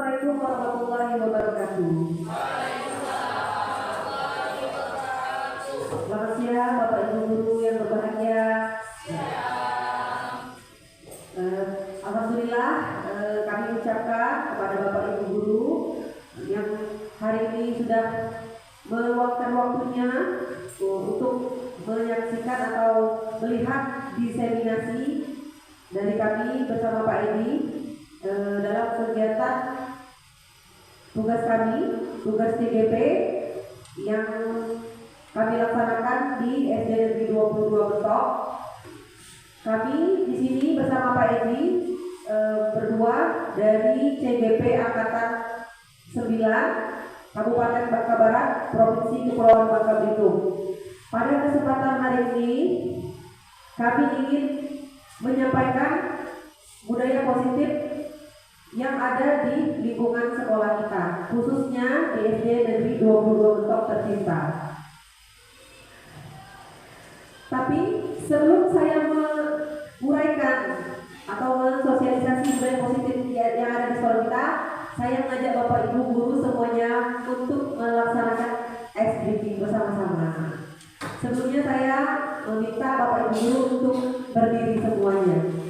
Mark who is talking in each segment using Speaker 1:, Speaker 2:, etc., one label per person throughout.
Speaker 1: Assalamualaikum warahmatullahi wabarakatuh. Selamat siang Bapak Ibu Guru yang berbahagia. Alhamdulillah kami ucapkan kepada Bapak Ibu Guru yang hari ini sudah meluangkan waktunya untuk menyaksikan atau melihat diseminasi dari kami bersama Pak Edi dalam kegiatan tugas kami, tugas TGP yang kami laksanakan di SD Negeri 22 Betok. Kami di sini bersama Pak Edi berdua dari CGP Angkatan 9 Kabupaten Bangka Barat, Provinsi Kepulauan Bangka Belitung. Pada kesempatan hari ini kami ingin menyampaikan budaya positif yang ada di lingkungan sekolah kita, khususnya di SD Negeri 22 Betok tercinta. Tapi sebelum saya menguraikan atau mensosialisasi budaya positif yang ada di sekolah kita, saya mengajak Bapak Ibu Guru semuanya untuk melaksanakan ice breathing bersama-sama. Sebelumnya saya meminta Bapak Ibu Guru untuk berdiri semuanya.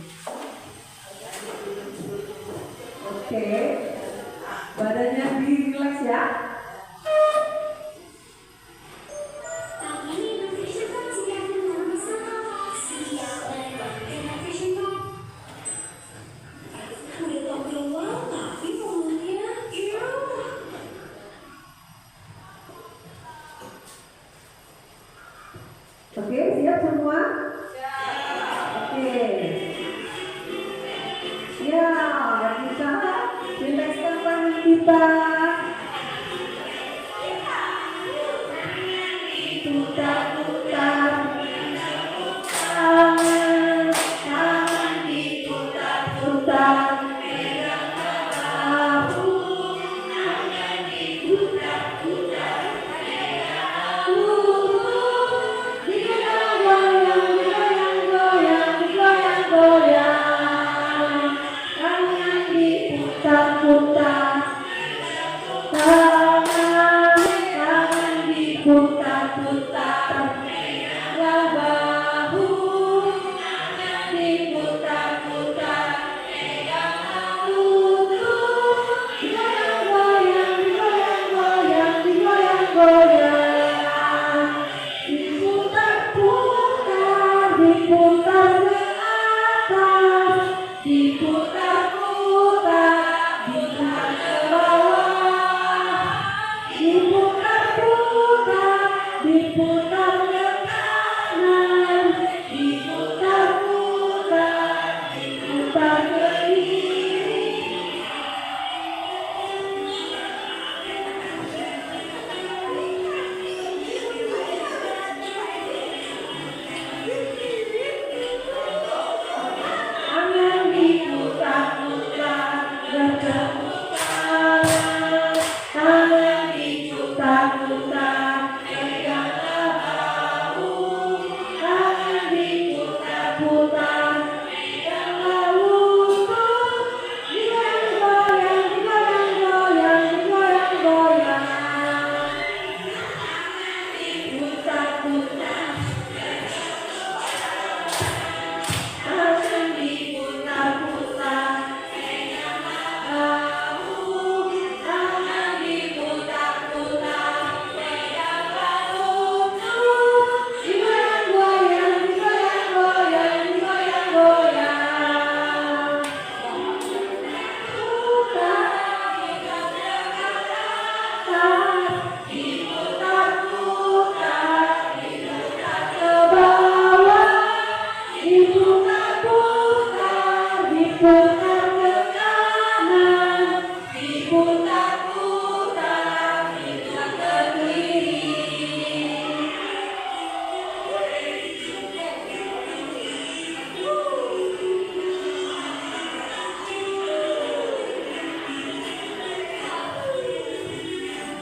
Speaker 1: Oke, badannya di-relax ya. Oke, siap semua? Oke. Ya, kita relaxkan tangan kita. Putar-putar tangan diputar-putar. Tangan diputar-putar.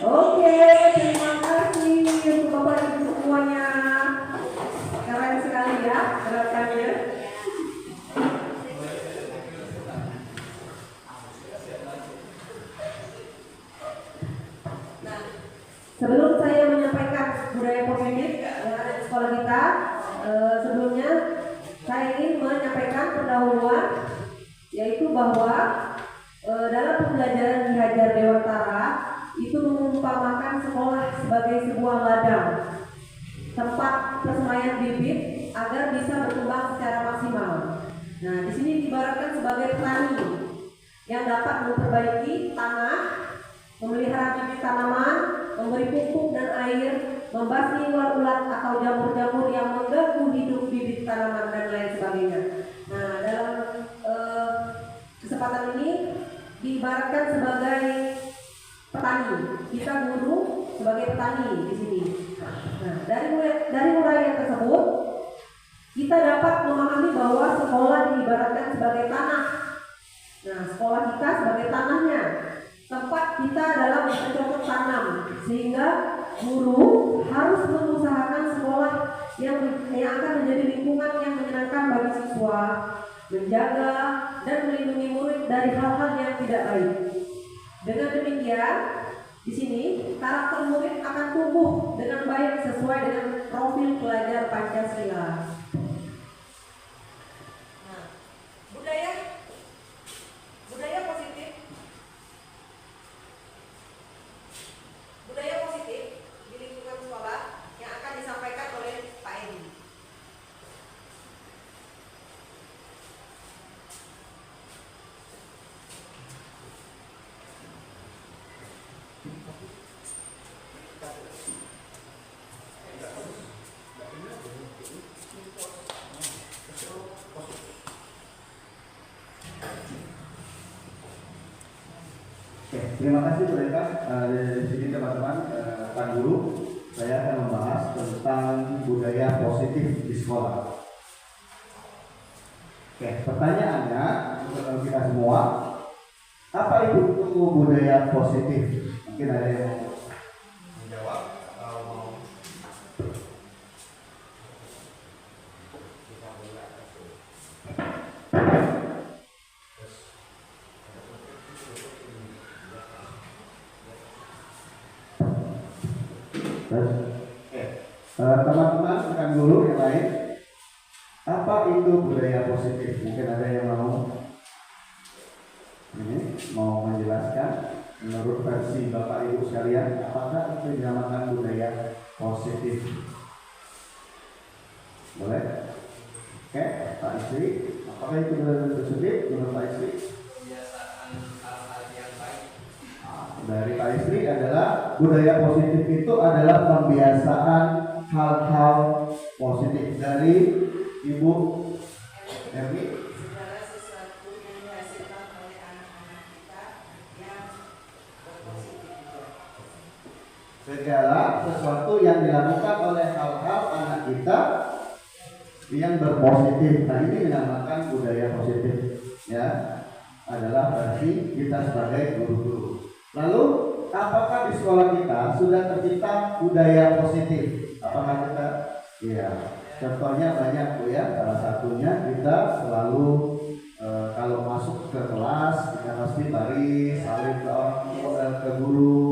Speaker 1: Oke, terima kasih untuk Bapak Ibu semuanya. Keren sekali ya gerakannya. Nah, sebelum saya menyampaikan budaya positif yang ada di sekolah kita, sebelumnya saya ingin menyampaikan pendahuluan, yaitu bahwa dalam pembelajaran di Hajar Dewantara itu mengumpamakan sekolah sebagai sebuah ladang, tempat persemaian bibit agar bisa berkembang secara maksimal. Nah, di sini diibaratkan sebagai petani yang dapat memperbaiki tanah, memelihara bibit tanaman, memberi pupuk dan air, membasmi ulat-ulat atau jamur-jamur yang mengganggu hidup bibit tanaman dan lain sebagainya. Nah, dalam kesempatan ini diibaratkan sebagai petani, kita guru sebagai petani di sini. Nah, dari uraian tersebut kita dapat memahami bahwa sekolah diibaratkan sebagai tanah. Nah, sekolah kita sebagai tanahnya, tempat kita dalam bercocok tanam, sehingga guru harus mengusahakan sekolah yang akan menjadi lingkungan yang menyenangkan bagi siswa, menjaga dan melindungi murid dari hal-hal yang tidak baik. Dengan demikian, di sini karakter murid akan tumbuh dengan baik sesuai dengan profil pelajar Pancasila. Nah, budaya positif di lingkungan sekolah yang akan disampaikan oleh Pak Edi.
Speaker 2: Terima kasih Bu Reka. Dari sini teman-teman, Pak Guru, saya akan membahas tentang budaya positif di sekolah. Oke, pertanyaannya untuk kita semua, apa itu budaya positif? Mungkin ada yang menjawab atau mau. teman-teman rekan guru yang lain, apa itu budaya positif? Mungkin ada yang mau menjelaskan menurut versi Bapak Ibu sekalian, apakah itu dinamakan budaya positif? Boleh? Oke, Pak Istri, apakah itu budaya positif menurut Pak Istri?
Speaker 3: Kebiasaan hal-hal yang baik.
Speaker 2: Dari Pak Istri adalah budaya positif itu adalah pembiasaan hal-hal positif. Dari Ibu Erni,
Speaker 4: segala sesuatu yang dihasilkan oleh anak-anak kita yang berpositif.
Speaker 2: segala sesuatu yang dilakukan oleh hal-hal anak kita yang berpositif. Nah, ini dinamakan budaya positif, ya, adalah versi kita sebagai guru-guru. Lalu, apakah di sekolah kita sudah tercipta budaya positif? Apakah kita? Ya, contohnya banyak Bu ya. Salah satunya kita selalu kalau masuk ke kelas kita pasti baris, saling ke guru.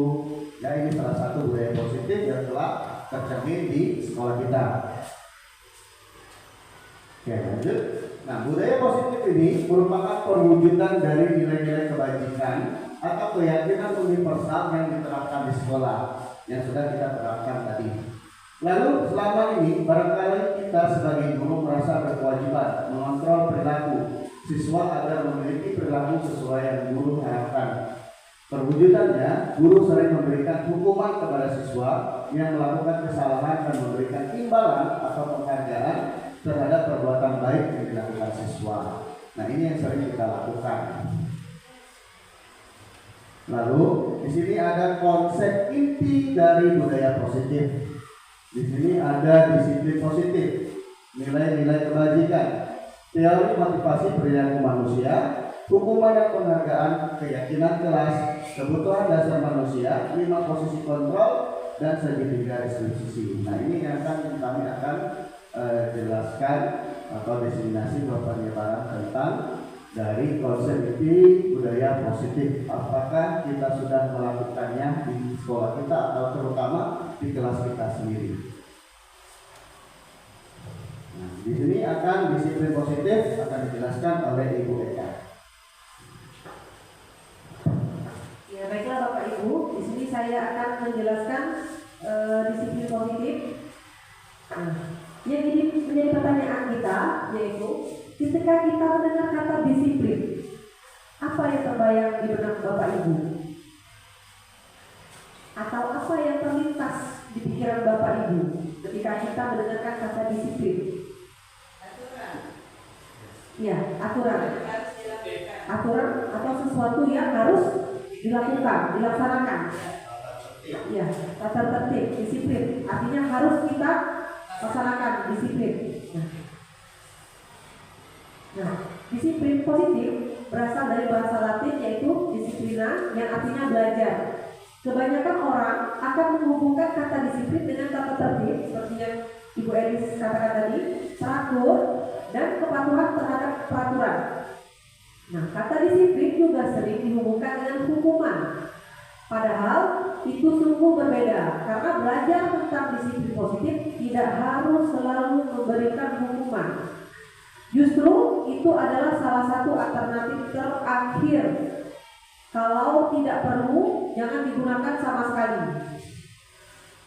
Speaker 2: Ya, ini salah satu budaya positif yang telah tercermin di sekolah kita. Oke, lanjut. Nah, budaya positif ini merupakan perwujudan dari nilai-nilai kebajikan atau keyakinan universal yang diterapkan di sekolah yang sudah kita terapkan tadi. Lalu selama ini barangkali kita sebagai guru merasa berkewajiban mengontrol perilaku siswa agar memiliki perilaku sesuai yang guru harapkan. Perwujudannya, guru sering memberikan hukuman kepada siswa yang melakukan kesalahan dan memberikan imbalan atau penghargaan terhadap perbuatan baik yang dilakukan siswa. Nah, ini yang sering kita lakukan. Lalu di sini ada konsep inti dari budaya positif. Di sini ada disiplin positif, nilai-nilai kebajikan, teori motivasi perilaku manusia, hukuman dan penghargaan, keyakinan kelas, kebutuhan dasar manusia, 5 posisi kontrol, dan segitiga distribusi. Nah, ini yang kami akan jelaskan atau diseminasi penyebaran tentang dari konsep inti budaya positif. Apakah kita sudah melakukannya di sekolah kita atau terutama di kelas kita sendiri? Nah, di sini akan disiplin positif akan dijelaskan oleh Ibu Eka.
Speaker 1: Ya, baiklah Bapak Ibu, di sini saya akan menjelaskan disiplin positif. Nah, yang ini menjadi pertanyaan kita yaitu ketika kita mendengar kata disiplin, apa yang terbayang di benak Bapak Ibu? Atau apa yang terlintas di pikiran Bapak Ibu ketika kita mendengarkan kata disiplin?
Speaker 4: Aturan.
Speaker 1: Ya, aturan.
Speaker 4: Harus dilakukan.
Speaker 1: Aturan atau sesuatu yang harus dilakukan, dilaksanakan. Ya, tata tertib, disiplin. Artinya harus kita laksanakan disiplin. Nah, disiplin positif berasal dari bahasa Latin yaitu disiplina yang artinya belajar. Kebanyakan orang akan menghubungkan kata disiplin dengan tata tertib seperti yang Ibu Elis katakan tadi, teratur dan kepatuhan terhadap peraturan. Nah, kata disiplin juga sering dihubungkan dengan hukuman. Padahal itu sungguh berbeda karena belajar tentang disiplin positif tidak harus selalu memberikan hukuman. Justru itu adalah salah satu alternatif terakhir. Kalau tidak perlu, jangan digunakan sama sekali.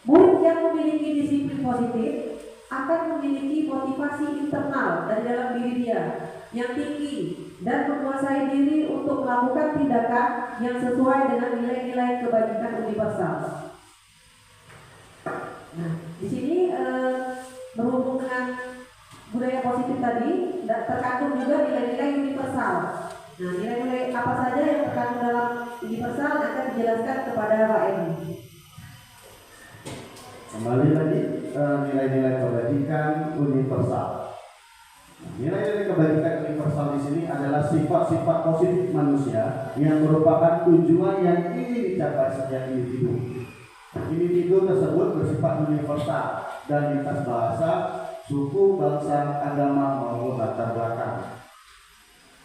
Speaker 1: Murid yang memiliki disiplin positif akan memiliki motivasi internal dari dalam diri dia yang tinggi dan menguasai diri untuk melakukan tindakan yang sesuai dengan nilai-nilai kebajikan universal. Nah, di sini berhubung dengan budaya positif tadi terkandung juga nilai-nilai universal. Nah, nilai-nilai apa saja yang terkandung dalam universal akan dijelaskan kepada Pak Edi.
Speaker 2: Kembali lagi nilai-nilai kebajikan universal. Nilai-nilai kebajikan universal di sini adalah sifat-sifat positif manusia yang merupakan tujuan yang ingin dicapai setiap individu. Individu tersebut bersifat universal dan lintas bahasa, suku, bangsa, agama maupun latar belakang.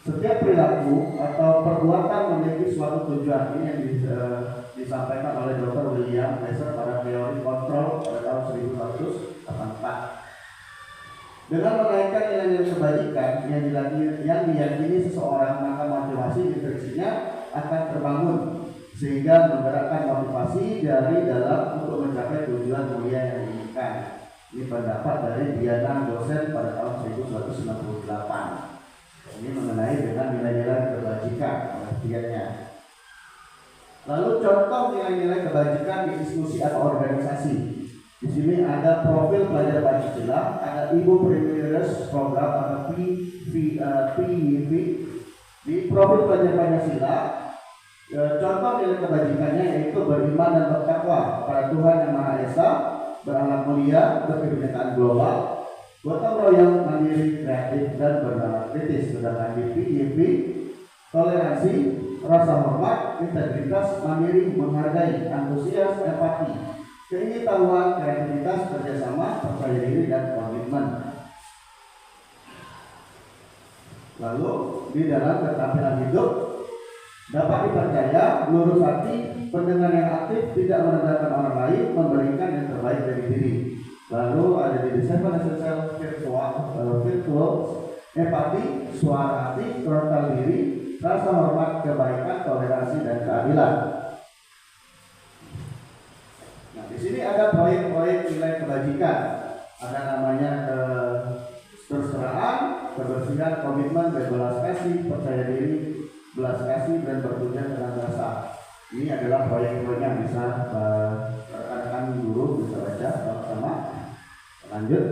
Speaker 2: Setiap perilaku atau perbuatan memiliki suatu tujuan. Ini yang disampaikan oleh Dr. William Lesser pada teori kontrol pada tahun 1900 bermanfaat. Dengan menaikkan nilai-nilai kebajikan yang diyakini seseorang, maka motivasi intrinsiknya akan terbangun sehingga menggerakkan motivasi dari dalam untuk mencapai tujuan mulia yang diinginkan. Ini pendapat dari Diana dosen pada tahun 1998. Ini mengenai dengan nilai-nilai kebajikan pengertiannya. Lalu contoh nilai-nilai kebajikan di diskusi atau organisasi. Di sini ada profil pelajar Pancasila, ada Ibu Prioritas Program atau PIV. Di profil pelajar Pancasila, contoh nilai kebajikannya yaitu beriman dan bertakwa kepada Tuhan Yang Maha Esa, berakhlak mulia, berkebinekaan global, gotong royong, mandiri, kreatif, dan bernalar kritis. Sedangkan di PIV, toleransi, rasa hormat, integritas, mandiri, menghargai, antusias, empati, keingin-tahuan, kreativitas, kerjasama, percaya diri, dan komitmen. Lalu di dalam keterampilan hidup dapat dipercaya, lurus hati, pendengar yang aktif, tidak merendahkan orang lain, memberikan yang terbaik dari diri. Lalu ada di Seven Essential Virtues, empati, suara hati, frontal diri, rasa hormat, kebaikan, toleransi, dan keadilan. Nah, di sini ada proyek-proyek nilai kebajikan. Ada namanya keterseraan, kebersihan, komitmen, belas kasih, percaya diri, belas kasih, dan bertujuan dengan rasa. Ini adalah proyek-proyek yang bisa rekan-rekan guru bisa baca sama-sama. Lanjut.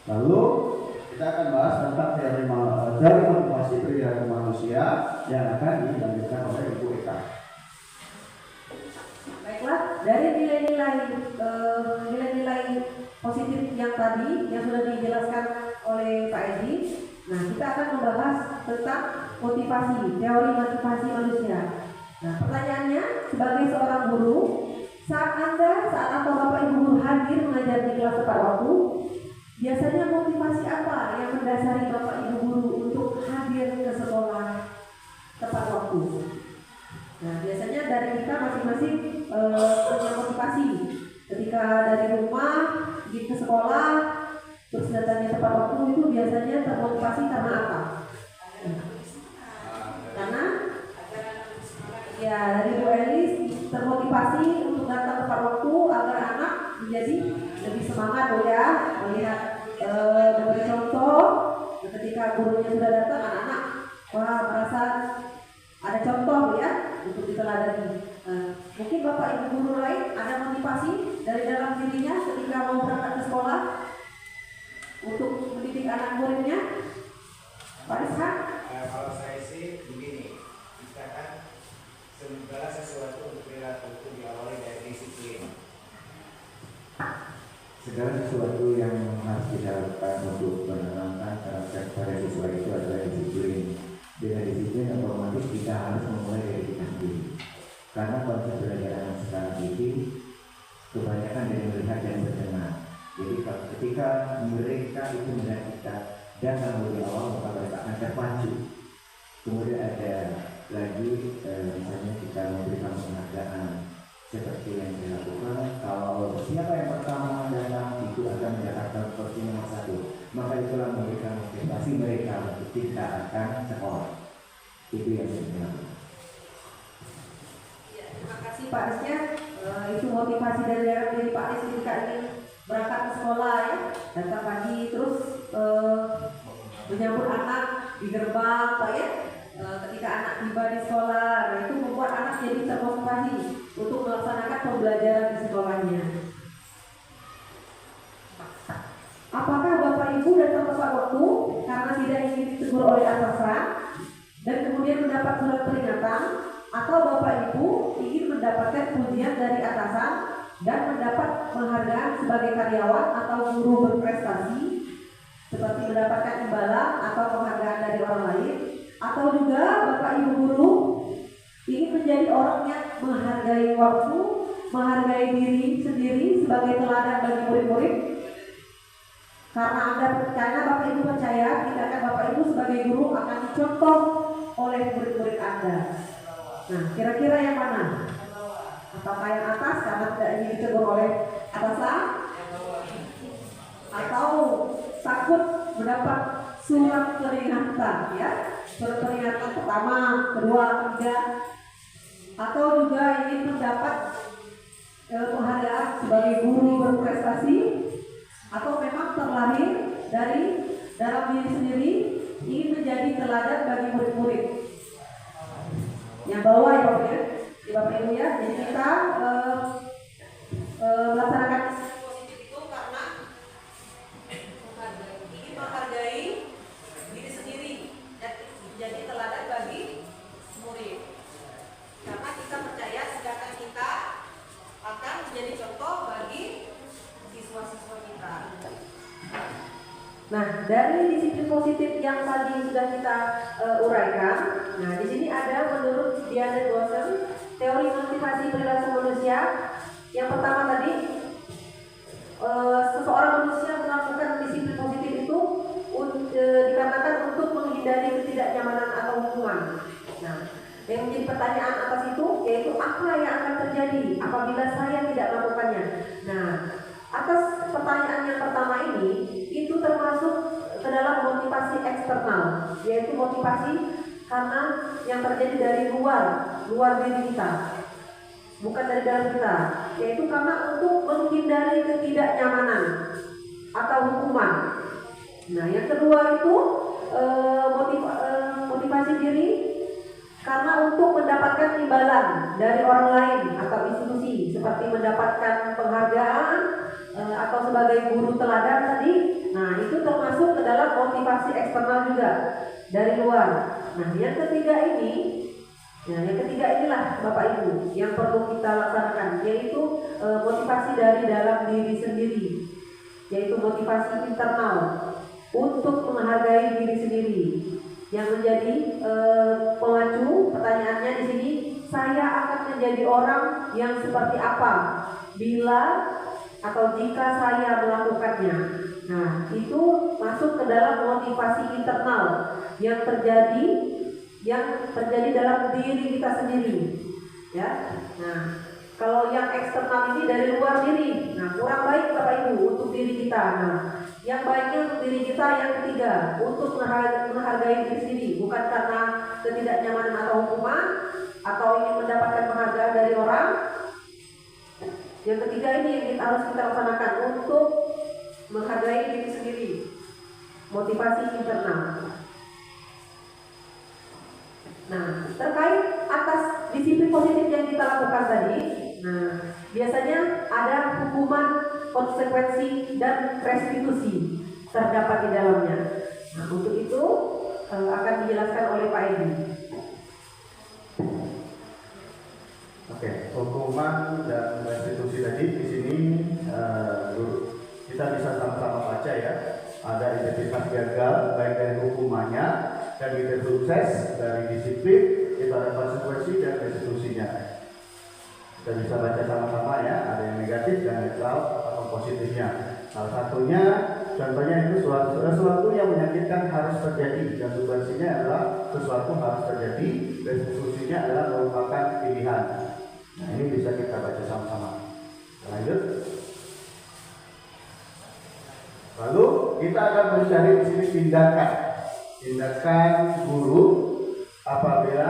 Speaker 2: Lalu kita akan bahas tentang teori motivasi perilaku manusia yang akan dilanjutkan oleh Ibu Eka.
Speaker 1: Baiklah, dari nilai-nilai positif yang tadi yang sudah dijelaskan oleh Pak Edi, nah kita akan membahas tentang motivasi, teori motivasi manusia. Nah, pertanyaannya, sebagai seorang guru, saat atau Bapak Ibu guru hadir mengajar di kelas tepat waktu, biasanya motivasi apa yang mendasari Bapak Ibu guru untuk hadir ke sekolah tepat waktu? Nah, biasanya dari kita masing-masing punya motivasi. Ketika dari rumah pergi ke sekolah terus datangnya tepat waktu, itu biasanya termotivasi karena apa? Karena ya dari Bu Elis termotivasi untuk datang tepat waktu agar anak menjadi lebih semangat ya, melihat memberi contoh. Ketika gurunya sudah datang, anak-anak wah merasa ada contoh ya untuk diteladani. Mungkin Bapak Ibu guru lain ada motivasi dari dalam dirinya ketika mau berangkat ke sekolah untuk mendidik anak muridnya. Pak Rizka?
Speaker 5: Kalau saya sih begini, misalkan segala sesuatu untuk perilaku itu diawali dari disiplin.
Speaker 6: Segala sesuatu yang harus kita lakukan untuk menanamkan karakter pada siswa itu adalah disiplin. Dengan disiplin otomatis kita harus memulai dari kita sendiri. Karena konsep belajar anak sekarang ini kebanyakan dari melihat dan mendengar. Jadi ketika mereka itu melihat kita datang lebih awal, maka mereka akan terpacu. Kemudian ada lagi misalnya kita memberikan penghargaan seperti yang dilakukan. Kalau siapa yang pertama datang itu akan mendapatkan porsi nomor 1, maka itulah memberikan motivasi mereka untuk kita akan sekolah. Itu yang saya lakukan.
Speaker 1: Ya, terima kasih Pak Rizka. Itu motivasi dari dalam diri Pak Rizka ketika ingin berangkat ke sekolah ya, datang pagi terus menyambut anak di gerbang Pak ya. Ketika anak tiba di sekolah, nah itu membuat anak jadi termotivasi untuk melaksanakan pembelajaran di sekolahnya. Apakah Bapak Ibu datang tepat waktu karena tidak ingin ditegur oleh atasan dan kemudian mendapat surat peringatan, atau Bapak Ibu ingin mendapatkan pujian dari atasan dan mendapat penghargaan sebagai karyawan atau guru berprestasi, seperti mendapatkan imbalan atau penghargaan dari orang lain? Atau juga Bapak Ibu guru ingin menjadi orang yang menghargai waktu, menghargai diri sendiri sebagai teladan bagi murid-murid? Karena Bapak Ibu percaya tindakan Bapak Ibu sebagai guru akan dicontoh oleh murid-murid Anda. Nah, kira-kira yang mana? Apakah yang atas karena tidak ingin ditegur oleh atasan, atau takut mendapat surat peringatan, ya, surat peringatan pertama, kedua, ketiga, atau juga ingin mendapat penghargaan sebagai guru berprestasi, atau memang terlahir dari dalam diri sendiri ingin menjadi teladan bagi murid-murid. Yang bawah ya Bapak ya, Bapak Ibu ya. Jadi kita melaksanakan disiplin positif itu karena ingin menghargai diri sendiri dan menjadi teladan bagi murid. Karena kita percaya sedangkan kita akan menjadi contoh bagi siswa-siswa kita. Nah, dari disiplin positif yang tadi sudah kita uraikan, nah di sini ada menurut Diana Dawson teori motivasi perilaku manusia. Yang pertama tadi, seseorang manusia melakukan disiplin positif itu dikarenakan untuk menghindari ketidaknyamanan atau hukuman. Nah, yang menjadi pertanyaan atas itu yaitu apa yang akan terjadi apabila saya tidak melakukannya. Nah, atas pertanyaan yang pertama ini itu termasuk ke dalam motivasi eksternal, yaitu motivasi karena yang terjadi dari luar diri kita, bukan dari dalam kita, yaitu karena untuk menghindari ketidaknyamanan atau hukuman. Nah, yang kedua itu motivasi diri karena untuk mendapatkan imbalan dari orang lain atau institusi, seperti mendapatkan penghargaan atau sebagai guru teladan tadi. Nah, itu termasuk ke dalam motivasi eksternal juga dari luar. Nah, yang ketiga inilah Bapak Ibu yang perlu kita laksanakan, yaitu motivasi dari dalam diri sendiri, yaitu motivasi internal untuk menghargai diri sendiri. Yang menjadi pemacu pertanyaannya di sini, saya akan menjadi orang yang seperti apa bila atau jika saya melakukannya. Nah, itu masuk ke dalam motivasi internal yang terjadi dalam diri kita sendiri, ya. Nah, kalau yang eksternal ini dari luar diri, nah kurang baik Bapak Ibu untuk diri kita. Nah, yang baiknya untuk diri kita yang ketiga, untuk menghargai diri sendiri, bukan karena ketidaknyamanan atau hukuman atau ingin mendapatkan penghargaan dari orang. Yang ketiga ini yang harus kita laksanakan untuk menghargai diri sendiri, motivasi internal. Nah, terkait atas disiplin positif yang kita lakukan tadi, nah biasanya ada hukuman, konsekuensi, dan restitusi terdapat di dalamnya. Nah, untuk itu akan dijelaskan oleh Pak Edi.
Speaker 2: Oke, hukuman dan restitusi tadi di sini kita bisa sama-sama baca ya. Ada identitas gagal baik dari hukumannya dan identitas sukses dari disiplin, itu ada konsekuensi dan restitusinya. Kita bisa baca sama-sama ya. Ada yang negatif dan netral atau positifnya. Salah satunya, contohnya itu sesuatu yang menyakitkan harus terjadi, dan konsekuensinya adalah sesuatu harus terjadi, restitusinya adalah merupakan pilihan. Nah, ini bisa kita baca sama-sama. Lanjut. Lalu kita akan mencari di sini tindakan guru apabila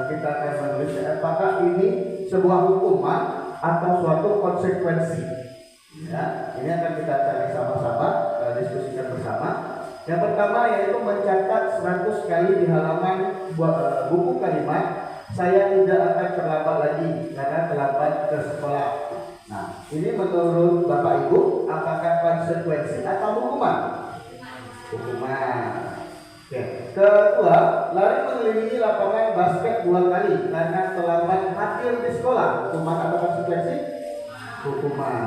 Speaker 2: kita akan menulis apakah ini sebuah hukuman atau suatu konsekuensi. Ya, ini akan kita cari sama-sama, diskusikan bersama. Yang pertama yaitu mencatat 100 kali di halaman buku kalimat, saya tidak akan terlambat lagi karena terlambat ke sekolah. Nah, ini menurut Bapak Ibu, apakah konsekuensi atau hukuman? Hukuman. Oke. Kedua, lari mengelilingi lapangan basket 2 kali karena terlambat hadir di sekolah. Hukuman atau konsekuensi? Hukuman.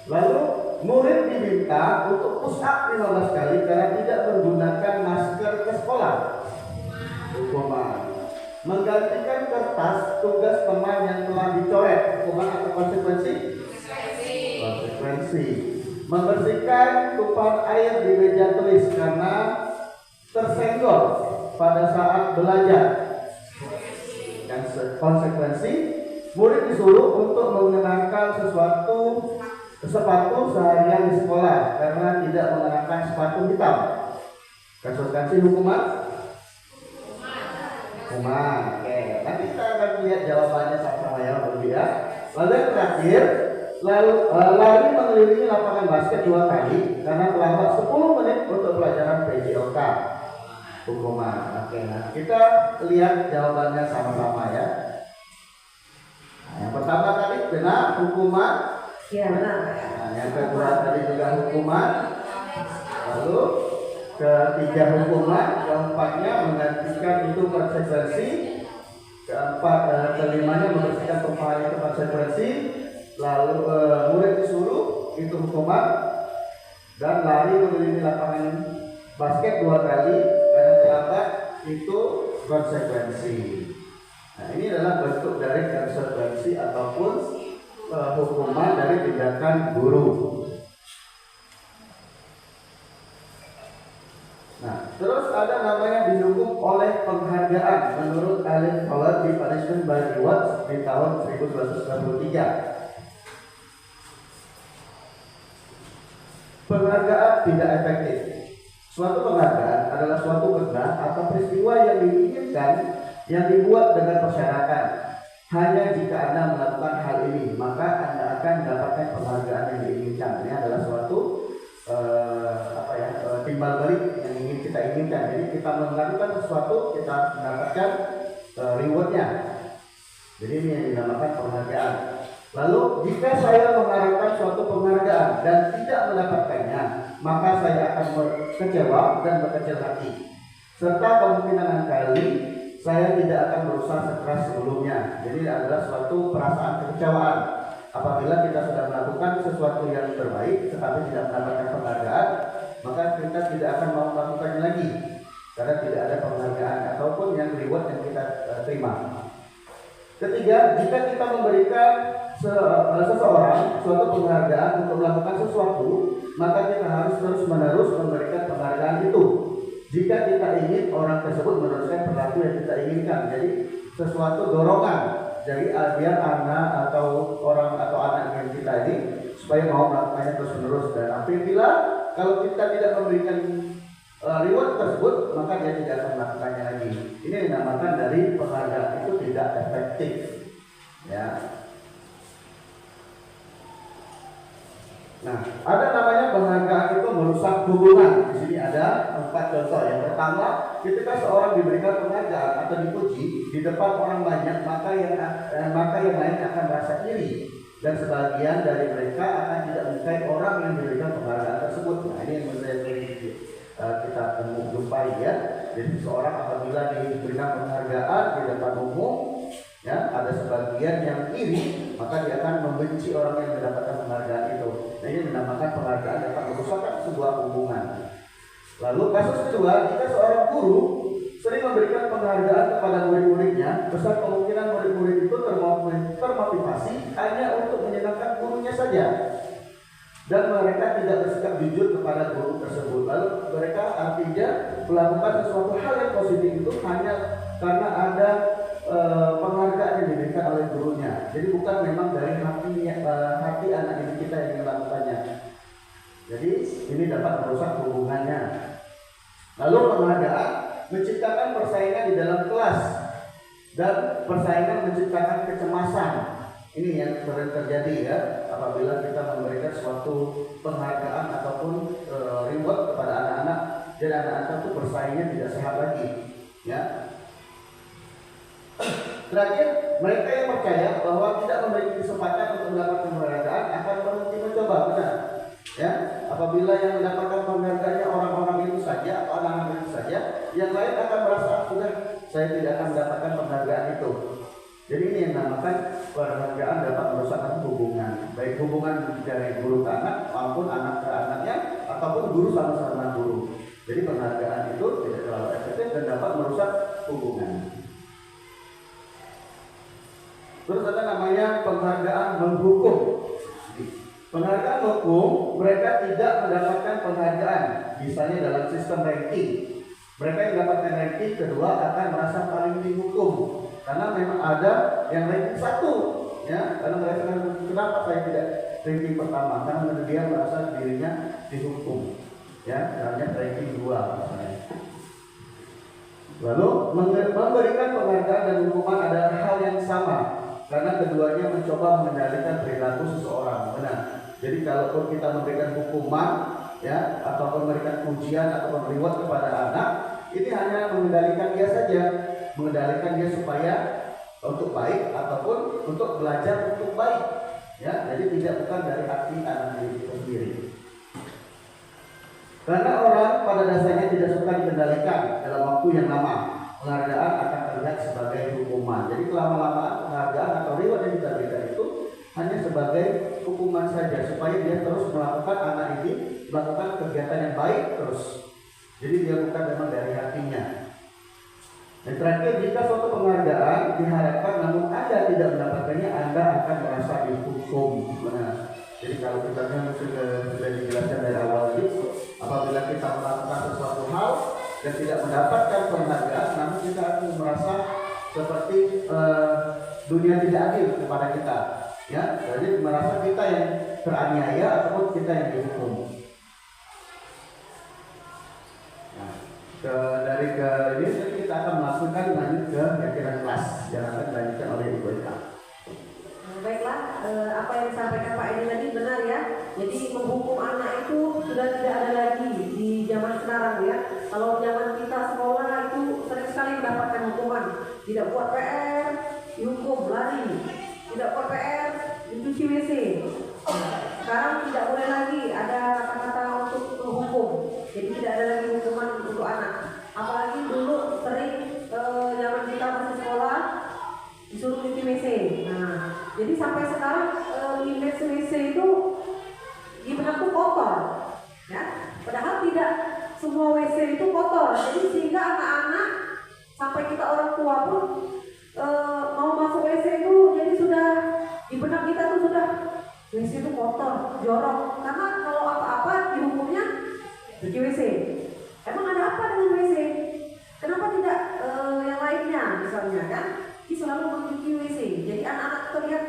Speaker 2: Lalu, murid diminta untuk push up 15 kali karena tidak menggunakan masker ke sekolah. Hukuman. Menggantikan kertas tugas teman yang telah dicoret, hukuman atau konsekuensi? Konsekuensi. Membersihkan tumpahan air di meja tulis karena tersenggol pada saat belajar. Dan konsekuensi murid disuruh untuk mengenakan sepatu seharian di sekolah karena tidak mengenakan sepatu hitam. Konsekuensi hukuman? Hukuman. Oke. Nanti kita akan lihat jawabannya sama-sama ya, ya. Lalu yang terakhir, lari mengelilingi lapangan basket 2 kali karena terlambat 10 menit untuk pelajaran PJOK. Hukuman. Oke, nah kita lihat jawabannya sama-sama ya. Nah, yang pertama tadi benar, hukuman.
Speaker 1: Iya benar.
Speaker 2: Nah, yang kedua tadi juga hukuman. Lalu ketiga hukuman, keempatnya menggantikan itu konsekuensi. Kelimanya membersihkan tumpahan itu konsekuensi. Lalu murid disuruh itu hukuman, dan lari mengelilingi lapangan basket 2 kali karena terlambat itu konsekuensi. Nah, ini adalah bentuk dari konsekuensi ataupun hukuman dari tindakan guru. Nah, terus ada namanya dihukum oleh penghargaan menurut Allen Fowler di Punishment by Rewards di tahun 1993. Penghargaan tidak efektif. Suatu penghargaan adalah suatu benda atau peristiwa yang diinginkan yang dibuat dengan persyaratan. Hanya jika Anda melakukan hal ini, maka Anda akan mendapatkan penghargaan yang diinginkan. Ini adalah suatu timbal balik yang ingin kita inginkan. Jadi kita melakukan sesuatu, kita mendapatkan rewardnya. Jadi ini yang dinamakan penghargaan. Lalu jika saya mengharapkan suatu penghargaan dan tidak mendapatkannya, maka saya akan kecewa dan berkecil hati. Serta kemungkinan kali saya tidak akan berusaha sekeras sebelumnya. Jadi adalah suatu perasaan kekecewaan. Apabila kita sudah melakukan sesuatu yang terbaik tetapi tidak mendapatkan penghargaan, maka kita tidak akan mau melakukannya lagi karena tidak ada penghargaan ataupun yang reward yang kita terima. Ketiga, jika kita memberikan seseorang suatu penghargaan untuk melakukan sesuatu, maka kita harus terus-menerus memberikan penghargaan itu. Jika kita ingin orang tersebut meneruskan perilaku yang kita inginkan, jadi sesuatu dorongan. Jadi biar anak atau orang atau anak yang kita ini supaya mau melakukannya terus-menerus. Dan apabila kalau kita tidak memberikan reward tersebut, maka dia tidak akan melakukannya lagi. Ini dinamakan dari penghargaan itu tidak efektif. Ya. Nah, ada namanya penghargaan itu merusak hubungan. Di sini ada 4 contoh. Yang pertama, ketika seorang diberikan penghargaan atau dipuji di depan orang banyak, maka yang lain akan merasa iri dan sebagian dari mereka akan tidak menyukai orang yang diberikan penghargaan tersebut. Nah, ini yang kita jumpai ya. Jadi seorang apabila diberikan penghargaan di depan umum, ya, ada sebagian yang iri, maka dia akan membenci orang yang mendapatkan penghargaan itu. Nah, ini dinamakan penghargaan dapat merusakkan sebuah hubungan. Lalu kasus kedua, jika seorang guru sering memberikan penghargaan kepada murid-muridnya, besar kemungkinan murid-murid itu termotivasi hanya untuk menyenangkan gurunya saja, dan mereka tidak bersikap jujur kepada guru tersebut. Lalu mereka artinya melakukan sesuatu hal yang positif itu hanya karena ada penghargaan yang diberikan oleh gurunya. Jadi bukan memang dari hati anak didik kita yang melakukannya. Jadi ini dapat merusak hubungannya. Lalu penghargaan menciptakan persaingan di dalam kelas, dan persaingan menciptakan kecemasan. Ini yang sering terjadi ya, apabila kita memberikan suatu penghargaan ataupun reward kepada anak-anak, jadi anak-anak itu bersaingnya tidak sehat lagi ya. Terakhir, mereka yang percaya bahwa tidak memiliki kesempatan untuk mendapatkan penghargaan akan berhenti mencoba, benar ya. Apabila yang mendapatkan penghargaannya orang-orang itu saja atau anak-anak itu saja, yang lain akan merasa sudah saya tidak akan mendapatkan penghargaan itu. Jadi ini yang dinamakan penghargaan dapat merusakkan hubungan, baik hubungan dari guru ke anak maupun anak ke anaknya ataupun guru sama-sama guru. Jadi penghargaan itu tidak terlalu efektif dan dapat merusak hubungan. Terus ada namanya penghargaan menghukum. Penghargaan hukum, mereka tidak mendapatkan penghargaan, misalnya dalam sistem ranking. Mereka yang mendapatkan ranking kedua akan merasa paling dihukum, karena memang ada yang ranking 1 ya, karena mereka kenapa saya tidak ranking pertama? Karena dia merasa dirinya dihukum, ya, hanya ranking 2 misalnya. Lalu memberikan penghargaan dan hukuman adalah hal yang sama, karena keduanya mencoba mengendalikan perilaku seseorang. Benar. Jadi kalaupun kita memberikan hukuman, ya, ataupun memberikan pujian ataupun reward kepada anak, ini hanya mengendalikan dia saja, mengendalikan dia supaya untuk baik ataupun untuk belajar untuk baik, ya. Jadi tidak bukan dari hati anak diri itu sendiri. Karena orang pada dasarnya tidak suka dikendalikan dalam waktu yang lama, penghargaan akan terlihat sebagai hukuman. Jadi kelama-lamaan penghargaan atau reward yang kita berikan itu hanya sebagai hukuman saja, supaya dia terus melakukan, anak ini melakukan kegiatan yang baik terus. Jadi dia bukan memang dari hatinya. Dan terakhir, jika suatu penghargaan diharapkan namun Anda tidak mendapatkannya, Anda akan merasa dihukum. Benar. Jadi kalau kita sudah dijelaskan dari awal itu, apabila kita melakukan sesuatu hal dan tidak mendapatkan penghargaan, namun kita akan merasa seperti dunia tidak adil kepada kita, ya. Jadi merasa kita yang teraniaya ataupun kita yang dihukum. Nah, dari ini kita akan melakukan lanjut ke keyakinan kelas yang akan dilanjutkan oleh Ibu Eka.
Speaker 1: Baiklah, apa yang disampaikan Pak Edi tadi benar ya. Jadi menghukum anak itu sudah tidak ada lagi di zaman sekarang ya. Kalau zaman kita sekolah itu sering sekali mendapatkan hukuman. Tidak buat PR, dihukum lari. Tidak buat PR, dicuci WC. Sekarang tidak boleh lagi ada kata-kata untuk menghukum. Jadi tidak ada lagi hukuman untuk anak. Apalagi dulu sering zaman kita masih sekolah disuruh cuci WC. Nah, jadi sampai sekarang image WC itu di benak tuh kotor, ya. Padahal tidak semua WC itu kotor. Jadi sehingga anak-anak sampai kita orang tua pun mau masuk WC itu jadi sudah di benak kita tuh sudah WC itu kotor, jorok. Karena kalau apa-apa dihukumnya cuci WC. Emang ada apa dengan WC? Kenapa tidak yang lainnya misalnya kan? Selalu mencuci WC. Jadi anak-anak terlihat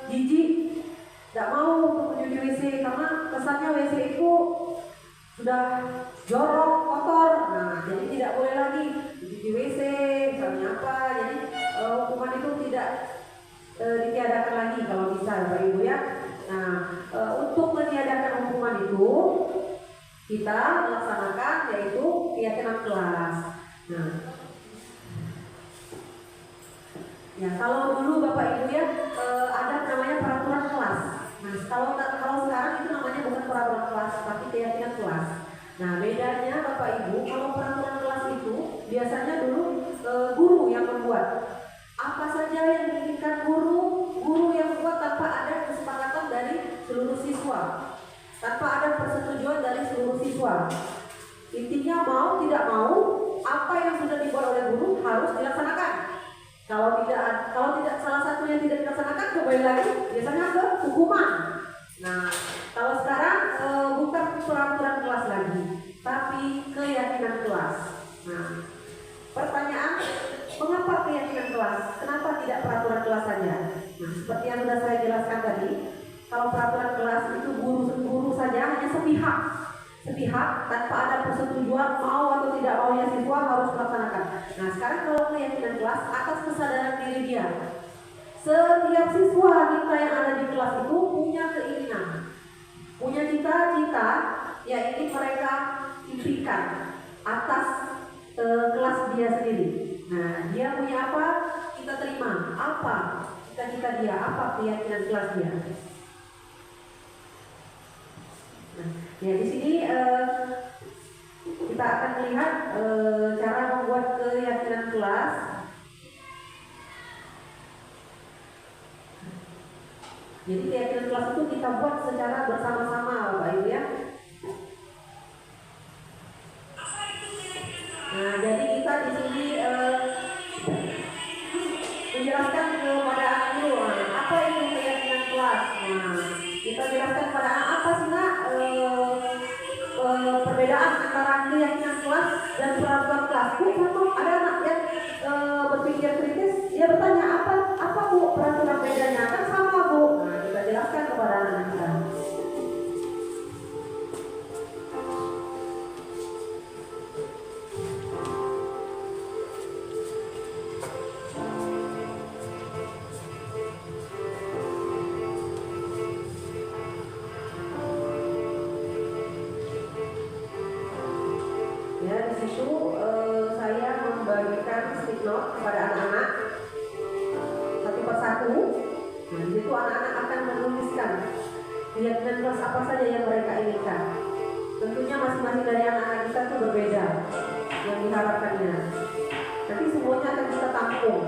Speaker 1: jijik, tidak mau untuk mencuci WC karena kesannya WC itu sudah jorok, kotor. Nah, jadi tidak boleh lagi mencuci WC, misalnya apa. Jadi hukuman itu tidak ditiadakan lagi kalau bisa, Bapak Ibu ya. Nah, untuk meniadakan hukuman itu kita melaksanakan yaitu keyakinan kelas. Nah, ya, kalau dulu Bapak Ibu ya ada namanya peraturan kelas. Nah, kalau sekarang itu namanya bukan peraturan kelas, tapi keyakinan kelas. Nah, bedanya Bapak Ibu, kalau peraturan kelas itu biasanya dulu guru yang membuat. Apa saja yang diinginkan guru yang membuat tanpa ada kesepakatan dari seluruh siswa, tanpa ada persetujuan dari seluruh siswa. Intinya mau tidak mau, apa yang sudah dibuat oleh guru harus dilaksanakan. Kalau tidak salah satu yang tidak dilaksanakan, kembali lagi biasanya ke hukuman. Nah, kalau sekarang bukan peraturan kelas lagi, tapi keyakinan kelas. Nah, pertanyaan, mengapa keyakinan kelas? Kenapa tidak peraturan kelas saja? Nah, seperti yang sudah saya jelaskan tadi, kalau peraturan kelas itu guru saja hanya sepihak tanpa ada persetujuan mau atau tidak maunya siswa harus melaksanakan. Nah, sekarang kalau keyakinan kelas atas kesadaran diri dia, setiap siswa kita yang ada di kelas itu punya keinginan, punya cita-cita yang ingin mereka impikan atas kelas dia sendiri. Nah, dia punya apa, kita terima. Apa cita-cita dia, apa keyakinan kelas dia. Nah, ya di sini kita akan melihat cara membuat keyakinan kelas. Jadi keyakinan kelas itu kita buat secara bersama-sama, Bapak Ibu ya. Nah, jadi kita di sini menjelaskan kepada anak dulu, apa itu keyakinan kelas. Nah, kita jelaskan kepada anak apa sih nak perbedaan antara keyakinan kelas dan peraturan kelas. Bu, ada anak yang berpikir kritis, dia bertanya apa Bu peraturan post-it note kepada anak-anak satu persatu. Nah, di situ anak-anak akan menuliskan keyakinan kelas apa saja yang mereka inginkan. Tentunya masing-masing dari anak-anak kita itu berbeda yang diharapkannya. Nanti semuanya akan kita tampung.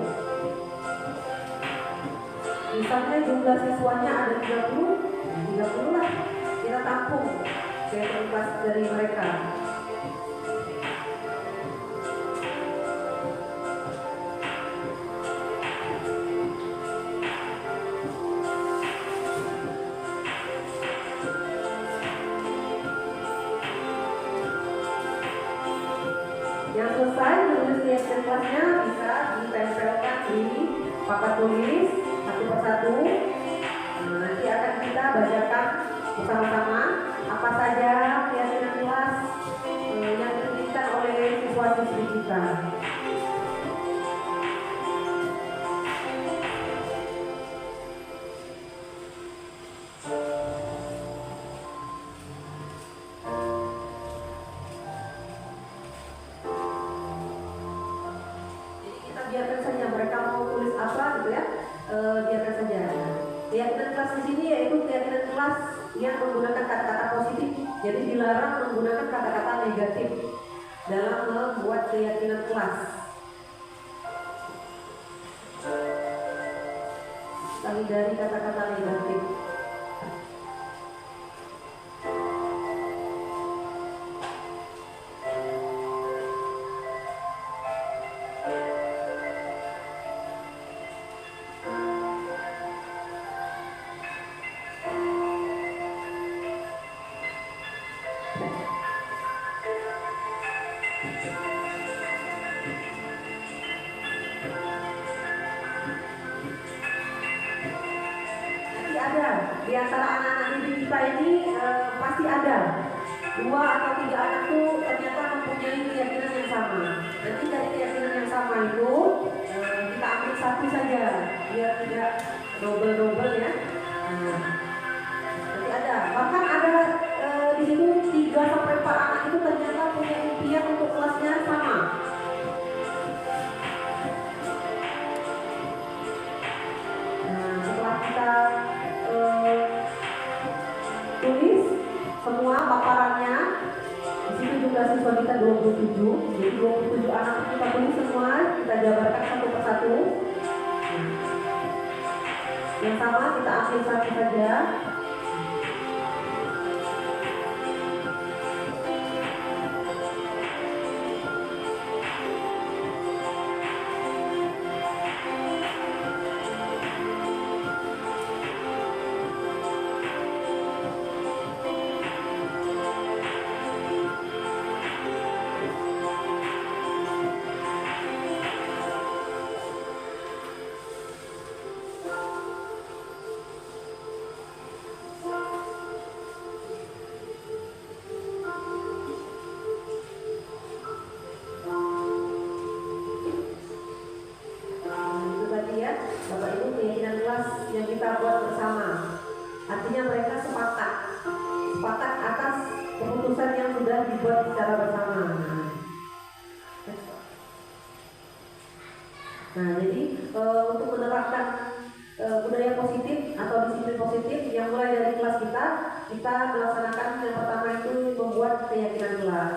Speaker 1: Misalnya jumlah siswanya ada 30, 30 lah kita tampung keyakinan kelas dari mereka. Yang selesai menulis keyakinan kelasnya bisa ditempelkan di papan tulis satu persatu. Nah, nanti akan kita bacakan bersama-sama apa saja keyakinan kelas yang diinginkan oleh siswa-siswi kita. Biarkan saja mereka mau tulis apa gitu ya, biarkan saja. Keyakinan kelas di sini yaitu keyakinan kelas yang menggunakan kata-kata positif. Jadi dilarang menggunakan kata-kata negatif dalam membuat keyakinan kelas. Hindari kata-kata negatif. Di antara anak-anak didik kita ini pasti ada 2 atau 3 anak tuh ternyata mempunyai keyakinan yang sama. Nanti dari keyakinan yang sama itu kita ambil satu saja biar tidak double ya. Nanti ada, bahkan ada di situ 3 sampai 4 anak itu ternyata punya impian untuk kelasnya sama. Nah, setelah kita tulis semua paparannya, di situ jumlah siswa kita 27, jadi 27 anak kita tulis semua, kita jabarkan satu persatu. Yang sama kita ambil satu saja. Bapak Ibu, keyakinan kelas yang kita buat bersama. Artinya mereka sepakat atas keputusan yang sudah dibuat secara bersama. Nah, jadi untuk menerapkan budaya positif atau disiplin positif yang mulai dari kelas kita melaksanakan yang pertama itu membuat keyakinan kelas.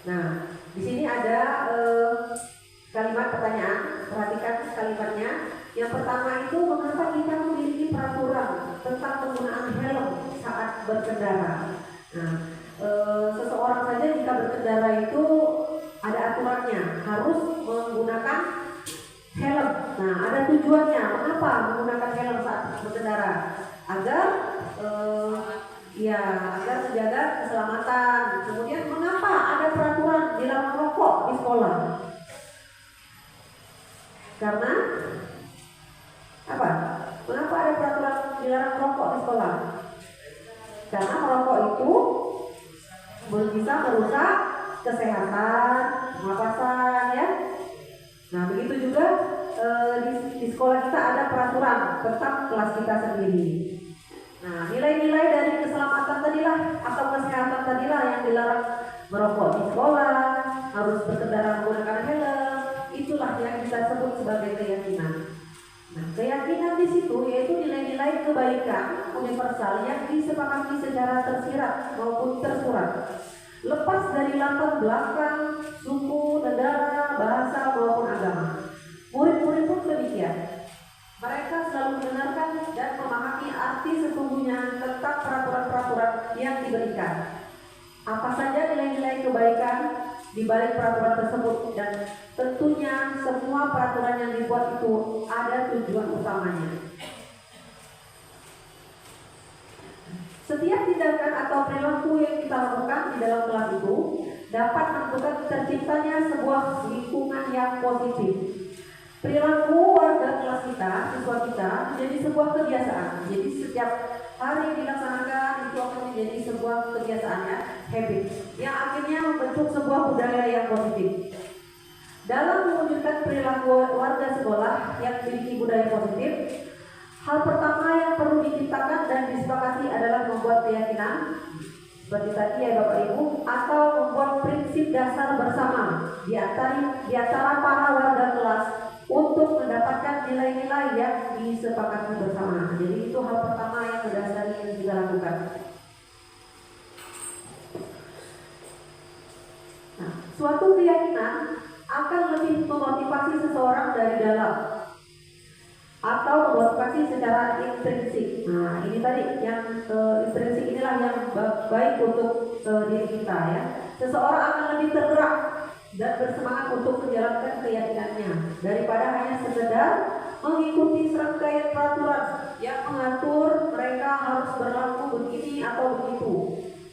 Speaker 1: Nah, di sini ada kalimat pertanyaan. Perhatikan kalimatnya. Yang pertama itu, mengapa kita memiliki peraturan tentang penggunaan helm saat berkendara? Nah, seseorang saja jika berkendara itu ada aturannya, harus menggunakan helm. Nah, ada tujuannya. Mengapa menggunakan helm saat berkendara? Agar agar menjaga keselamatan. Kemudian mengapa ada peraturan dilarang merokok di sekolah? Karena apa? Mengapa ada peraturan dilarang merokok di sekolah? Karena merokok itu bisa merusak kesehatan, pernapasan ya. Nah, begitu juga di sekolah kita ada peraturan tentang kelas kita sendiri. Nah, nilai-nilai dari keselamatan tadilah atau kesehatan tadilah yang dilarang merokok di sekolah, harus berkendara menggunakan helm, itulah yang kita sebut sebagai keyakinan. Nah, keyakinan di situ yaitu nilai-nilai kebaikan universal yang disepakati secara tersirat maupun tersurat. Lepas dari latar belakang, suku, negara, bahasa maupun agama. Murid-murid pun demikian. Mereka selalu mendengarkan dan memahami arti sesungguhnya tentang peraturan-peraturan yang diberikan. Apa saja nilai-nilai kebaikan di balik peraturan tersebut, dan tentunya semua peraturan yang dibuat itu ada tujuan utamanya. Setiap tindakan atau perilaku yang kita lakukan di dalam kelas itu dapat menentukan terciptanya sebuah lingkungan yang positif. Perilaku warga kelas kita, siswa kita, menjadi sebuah kebiasaan. Jadi setiap hari dilaksanakan itu akan menjadi sebuah kebiasaan, ya, habit, yang akhirnya membentuk sebuah budaya yang positif. Dalam mewujudkan perilaku warga sekolah yang memiliki budaya positif, hal pertama yang perlu diciptakan dan disepakati adalah membuat keyakinan, seperti tadi ya Bapak Ibu, atau membuat prinsip dasar bersama di antara para warga kelas untuk mendapatkan nilai-nilai yang disepakati bersama. Jadi itu hal pertama yang mendasari yang kita lakukan. Nah, suatu keyakinan akan lebih memotivasi seseorang dari dalam atau memotivasi secara intrinsik. Nah, ini tadi yang intrinsik inilah yang baik untuk diri kita, ya. Seseorang akan lebih tergerak dan bersemangat untuk menjalankan keyakinannya daripada hanya sekedar mengikuti serangkaian peraturan yang mengatur mereka harus berlaku begini atau begitu,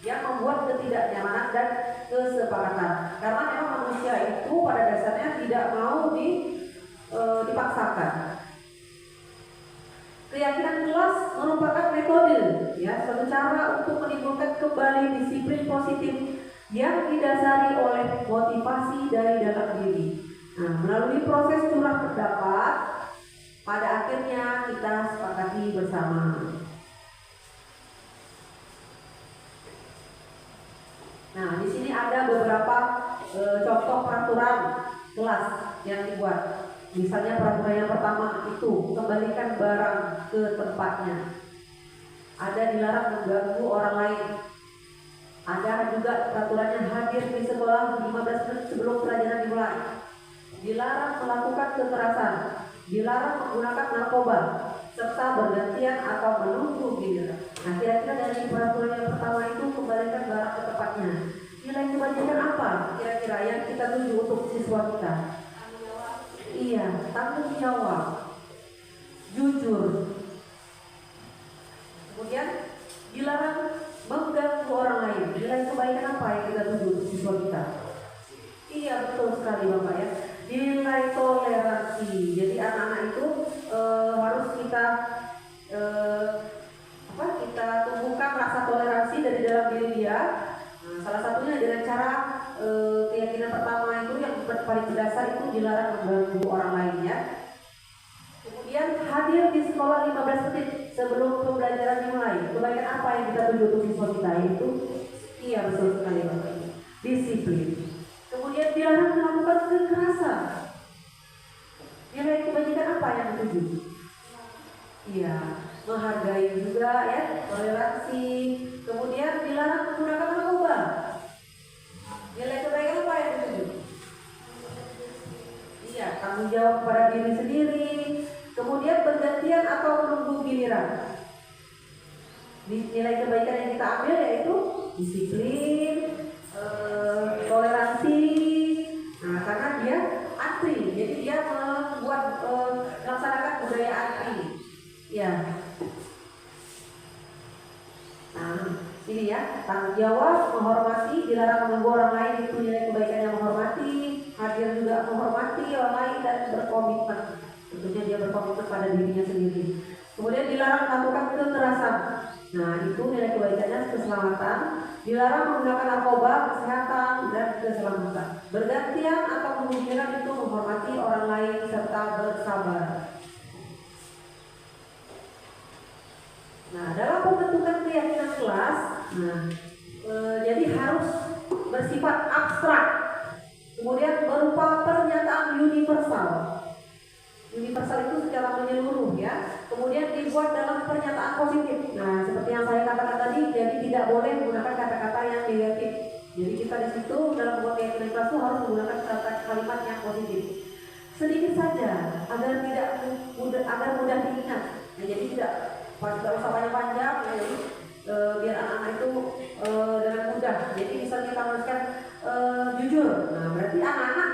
Speaker 1: yang membuat ketidaknyamanan dan kesepakatan. Karena memang manusia itu pada dasarnya tidak mau dipaksakan. Keyakinan kelas merupakan metode, ya, suatu cara untuk menimbulkan kembali disiplin positif yang didasari oleh motivasi dari dalam diri. Nah, melalui proses curah pendapat, pada akhirnya kita sepakati bersama. Nah, di sini ada beberapa contoh peraturan kelas yang dibuat. Misalnya peraturan yang pertama itu kembalikan barang ke tempatnya. Ada dilarang mengganggu orang lain. Ada juga peraturannya hadir di sekolah 15 menit sebelum pelajaran dimulai. Dilarang melakukan kekerasan, dilarang menggunakan narkoba, serta bergantian atau menunggu giliran. Nah, kira-kira dari peraturan yang pertama itu kembalikan barang ke tempatnya. Nilai kebajikan apa kira-kira yang kita tuju untuk siswa kita? Iya, tanggung jawab, jujur. Kemudian dilarang mengganggu orang lain. Nilai kebaikan apa yang kita tuju untuk siswa kita? Iya, betul sekali Bapak, ya. Nilai toleransi. Jadi anak-anak itu harus kita kita tumbuhkan rasa toleransi dari dalam diri dia. Nah, salah satunya dengan cara keyakinan pertama itu yang paling berdasar itu dilarang mengganggu orang lain, ya. Kemudian hadir di sekolah 15 menit sebelum pembelajaran dimulai. Kebaikan apa yang kita tuju untuk siswa kita itu? Iya, betul sekali Bapak. Disiplin. Kemudian dilarang melakukan kekerasan. Nilai kebajikan apa yang dituju? Iya, menghargai juga, ya, toleransi. Kemudian dilarang menggunakan narkoba. Nilai kebaikan apa yang dituju? Iya, tanggung jawab kepada diri sendiri. Kemudian bergantian atau menunggu giliran. Nilai kebaikan yang kita ambil yaitu disiplin, toleransi. Nah, karena dia antri, jadi dia melaksanakan budaya antri. Ya. Nah, ini ya, tanggung jawab, menghormati, dilarang mengganggu orang lain, itu nilai kebaikan yang menghormati, hadir juga menghormati orang lain dan berkomitmen. Tentunya dia berkomitmen pada dirinya sendiri. Kemudian dilarang melakukan kekerasan. Nah, itu nilai kebaikannya keselamatan. Dilarang menggunakan narkoba, kesehatan, dan keselamatan. Bergantian atau menghubungkan itu menghormati orang lain serta bersabar. Nah, dalam pembentukan Nah, jadi harus bersifat abstrak. Kemudian berupa pernyataan universal. Universal itu secara menyeluruh ya. Kemudian dibuat dalam pernyataan positif. Nah, seperti yang saya katakan tadi, jadi tidak boleh menggunakan kata-kata yang negatif. Jadi kita di situ dalam buat keyakinan kelas itu harus menggunakan kata kalimat yang positif. Sedikit saja agar mudah diingat. Nah, jadi tidak usah panjang-panjang ya, jadi biar anak-anak itu dengan mudah. Jadi misalnya kita menuliskan jujur. Nah, berarti anak-anak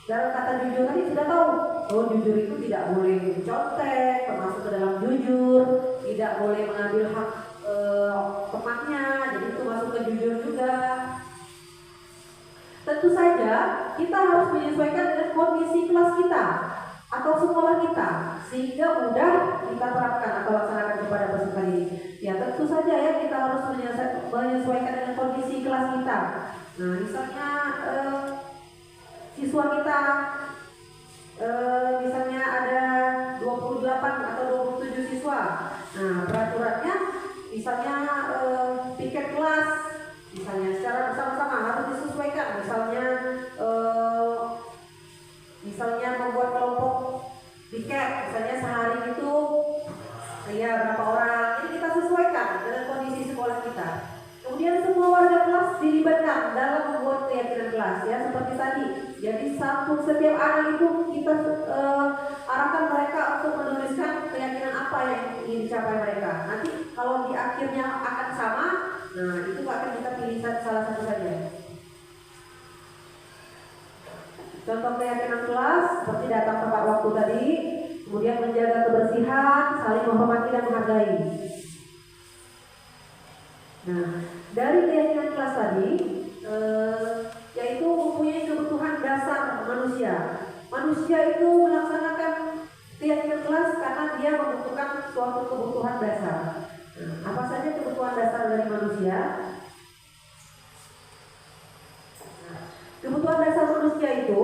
Speaker 1: dalam kata jujur tadi sudah tahu. Oh, jujur itu tidak boleh contek, termasuk ke dalam jujur, tidak boleh mengambil hak temannya. Jadi itu masuk ke jujur juga. Tentu saja kita harus menyesuaikan dengan kondisi kelas kita atau sekolah kita sehingga mudah kita terapkan atau laksanakan kepada peserta didik. Ya tentu saja ya kita harus menyesuaikan dengan kondisi kelas kita. Nah misalnya siswa kita misalnya ada 28 atau 27 siswa. Nah peraturannya misalnya piket kelas misalnya secara bersama-sama harus disesuaikan. Misalnya membuat kelompok piket misalnya sehari itu ya berapa orang. Jadi kita sesuaikan dengan kondisi sekolah kita. Kemudian semua warga kelas dilibatkan dalam membuat keyakinan kelas ya seperti tadi. Jadi setiap anak itu kita arahkan mereka untuk menuliskan keyakinan apa yang ingin dicapai mereka. Nanti kalau di akhirnya akan sama, nah itu akan kita pilih salah satu saja. Contoh keyakinan kelas seperti datang tepat waktu tadi, kemudian menjaga kebersihan, saling menghormati dan menghargai. Nah, dari keyakinan kelas tadi, yaitu mempunyai kebutuhan dasar manusia. Manusia itu melaksanakan keyakinan kelas karena dia membutuhkan suatu kebutuhan dasar. Nah, apa saja kebutuhan dasar dari manusia? Kebutuhan dasar manusia itu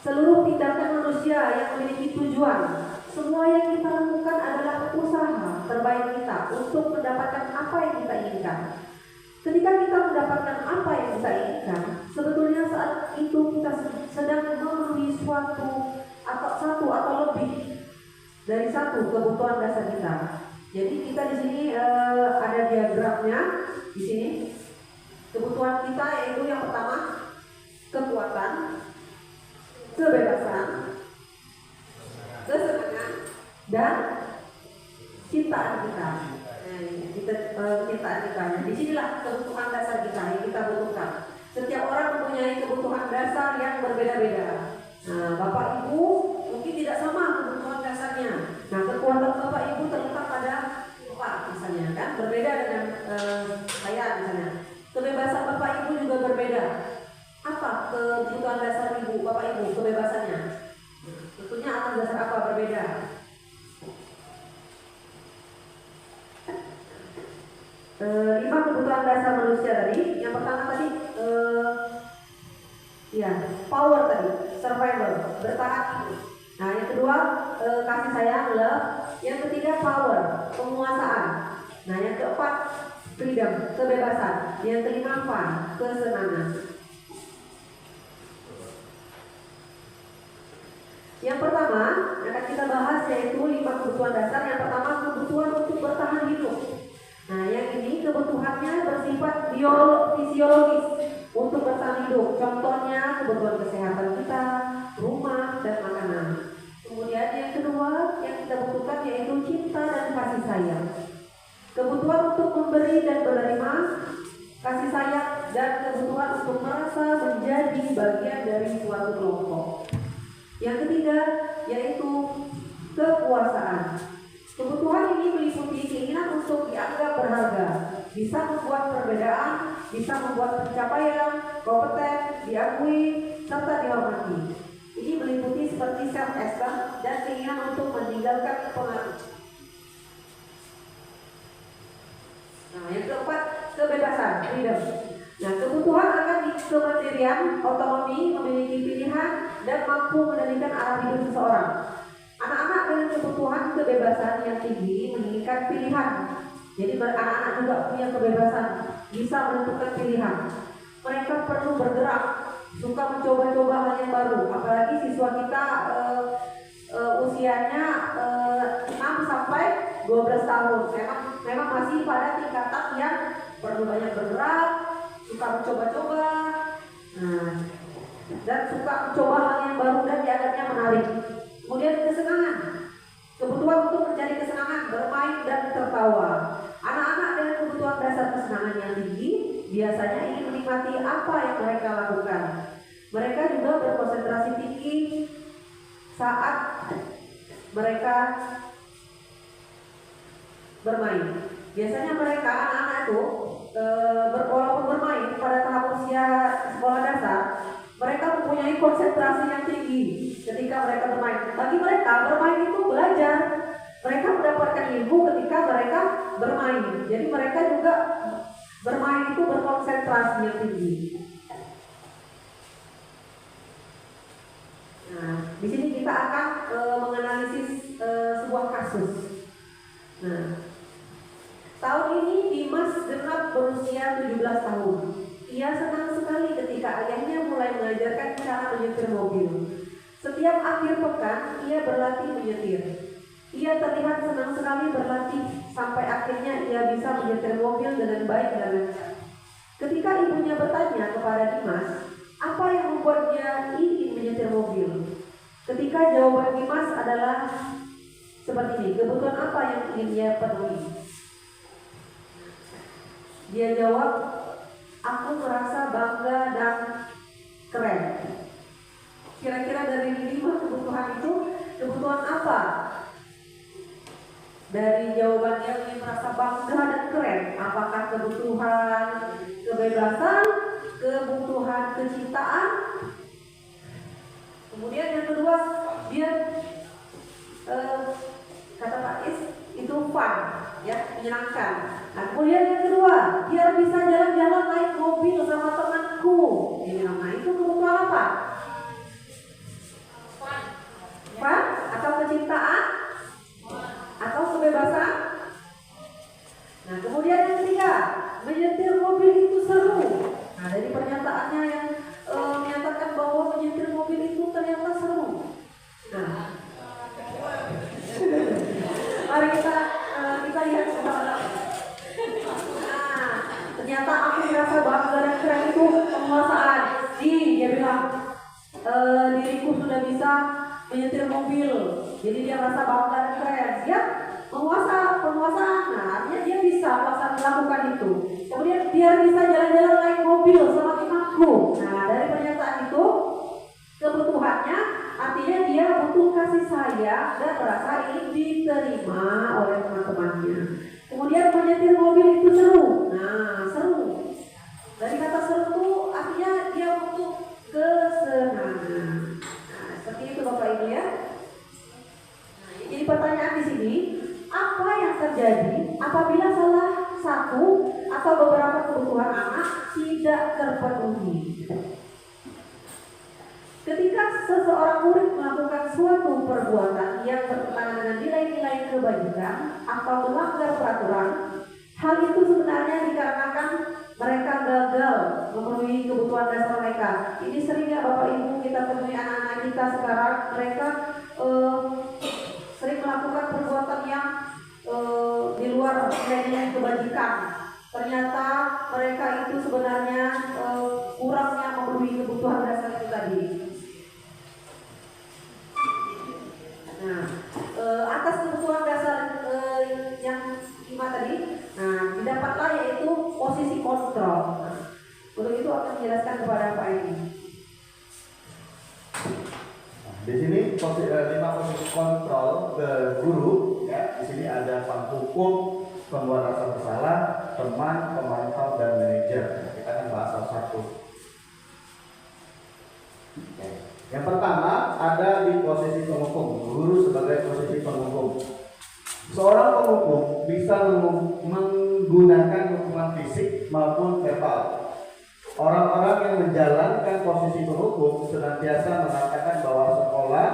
Speaker 1: seluruh tindakan manusia yang memiliki tujuan. Semua yang kita lakukan adalah usaha terbaik kita untuk mendapatkan apa yang kita inginkan. Ketika kita mendapatkan apa yang kita inginkan, sebetulnya saat itu kita sedang memenuhi satu atau lebih dari satu kebutuhan dasar kita. Jadi kita di sini ada diagramnya di sini. Kebutuhan kita yaitu yang pertama kekuatan, kebebasan, kesenangan, dan cintaan kita. Cintaan kita. Di sinilah kebutuhan dasar kita yang kita butuhkan. Setiap orang mempunyai kebutuhan dasar yang berbeda-beda. Nah, Bapak Ibu mungkin tidak sama kebutuhan dasarnya. Nah, kekuatan Bapak Ibu terletak pada Bapak misalnya kan, berbeda dengan saya misalnya. Kebebasan Bapak Ibu juga berbeda. Apa kebutuhan dasar Ibu, Bapak Ibu, kebebasannya? Tentunya atas dasar apa berbeda? Lima kebutuhan dasar manusia tadi. Yang pertama tadi, power tadi, survival, bertahan hidup. Nah, yang kedua kasih sayang, love. Yang ketiga power, penguasaan. Nah, yang keempat freedom, kebebasan. Yang kelima fun, kesenangan. Yang pertama yang akan kita bahas yaitu 5 kebutuhan dasar. Yang pertama kebutuhan untuk bertahan hidup. Nah, yang ini kebutuhannya bersifat fisiologis untuk bertahan hidup. Contohnya kebutuhan kesehatan kita, rumah, dan makanan. Kemudian yang kedua yang kita butuhkan yaitu cinta dan kasih sayang. Kebutuhan untuk memberi dan menerima kasih sayang, dan kebutuhan untuk merasa menjadi bagian dari suatu kelompok. Yang ketiga yaitu kekuasaan. Kebutuhan ini meliputi keinginan untuk dianggap berharga, bisa membuat perbedaan, bisa membuat pencapaian, kompeten, diakui, serta dihormati. Ini meliputi seperti self-esteem dan keinginan untuk meninggalkan pengaruh. Nah, yang keempat, kebebasan, freedom. Nah, kebutuhan akan kemandirian, otonomi, memiliki pilihan, dan mampu mengendalikan arah hidup seseorang. Anak-anak dengan kebutuhan kebebasan yang tinggi menginginkan pilihan, Jadi anak-anak juga punya kebebasan, bisa menentukan pilihan. Mereka perlu bergerak, suka mencoba-coba hal yang baru. Apalagi siswa kita usianya 6 sampai 12 tahun. Memang masih pada tingkatan yang perlu banyak bergerak, suka mencoba-coba, dan suka mencoba hal yang baru dan dianggapnya menarik. Kemudian kesenangan, kebutuhan untuk mencari kesenangan, bermain dan tertawa. Anak-anak dengan kebutuhan dasar kesenangan yang tinggi biasanya ingin menikmati apa yang mereka lakukan. Mereka juga berkonsentrasi tinggi saat mereka bermain. Biasanya mereka anak-anak itu walaupun bermain pada tahap usia sekolah dasar, mereka mempunyai konsentrasi yang tinggi ketika mereka bermain. Bagi mereka bermain itu belajar. Mereka mendapatkan ilmu ketika mereka bermain. Jadi mereka juga bermain itu berkonsentrasi yang tinggi. Nah, di sini kita akan menganalisis sebuah kasus. Nah, tahun ini Dimas genap berusia 17 tahun. Ia senang sekali ketika ayahnya mulai mengajarkan cara menyetir mobil. Setiap akhir pekan ia berlatih menyetir. Ia terlihat senang sekali berlatih sampai akhirnya ia bisa menyetir mobil dengan baik dan lancar. Ketika ibunya bertanya kepada Dimas, apa yang membuat dia ingin menyetir mobil? Ketika jawaban Dimas adalah seperti ini, kebutuhan apa yang ingin dia penuhi? Dia jawab, aku merasa bangga dan keren. Kira-kira dari 5 kebutuhan itu, kebutuhan apa? Dari jawaban dia ingin merasa bangga dan keren. Apakah kebutuhan kebebasan, kebutuhan kecintaan? Kemudian yang kedua, dia kata Pak Is itu fun, ya, menyenangkan. Nah, kemudian yang kedua, biar bisa jalan-jalan naik mobil sama temanku. Nah, itu kebutuhan apa? Fun atau kecintaan? Atau kebebasan? Nah, kemudian yang ketiga, menyetir mobil itu seru. Nah, dari pernyataannya yang menyatakan bahwa menyetir mobil itu ternyata seru. Nah, mari kita lihat bersama. Nah, ternyata aku merasa bangga dan keren itu penguasaan. Dia bilang diriku sudah bisa menyetir mobil. Jadi dia merasa bangga dan keren. Dia penguasaan. Nah, artinya dia bisa melakukan itu. Kemudian biar bisa jalan-jalan naik mobil sama temanku. Nah, dari pernyataan itu kebutuhannya artinya dia butuh kasih sayang dan merasa ingin diterima oleh teman-temannya. Kemudian menyetir mobil itu seru. Nah, seru. Dari kata seru itu artinya dia butuh kesenangan. Nah, seperti itu Bapak Ibu ya. Nah, jadi pertanyaan di sini, apa yang terjadi apabila salah satu atau beberapa kebutuhan anak tidak terpenuhi? Ketika seseorang murid melakukan suatu perbuatan yang bertentangan dengan nilai-nilai kebajikan atau melanggar peraturan, hal itu sebenarnya dikarenakan mereka gagal memenuhi kebutuhan dasar mereka. Ini sering ya Bapak Ibu kita temui anak-anak kita sekarang, mereka sering melakukan perbuatan yang di luar nilai-nilai kebajikan. Ternyata mereka itu sebenarnya kurangnya memenuhi kebutuhan dasar itu tadi. Nah, atas kebutuhan dasar yang 5 tadi, nah didapatlah yaitu posisi kontrol. Nah, untuk itu akan menjelaskan kepada Pak ini.
Speaker 2: Di sini 5 posisi kontrol ke guru, ya. Di sini ada penghukum, pembuat rasa bersalah, teman, pemantau, dan manajer. Kita akan bahas satu-satu. Yang pertama ada di posisi penghukum, guru sebagai posisi penghukum. Seorang penghukum bisa menggunakan hukuman fisik maupun verbal. Orang-orang yang menjalankan posisi penghukum senantiasa mengatakan bahwa sekolah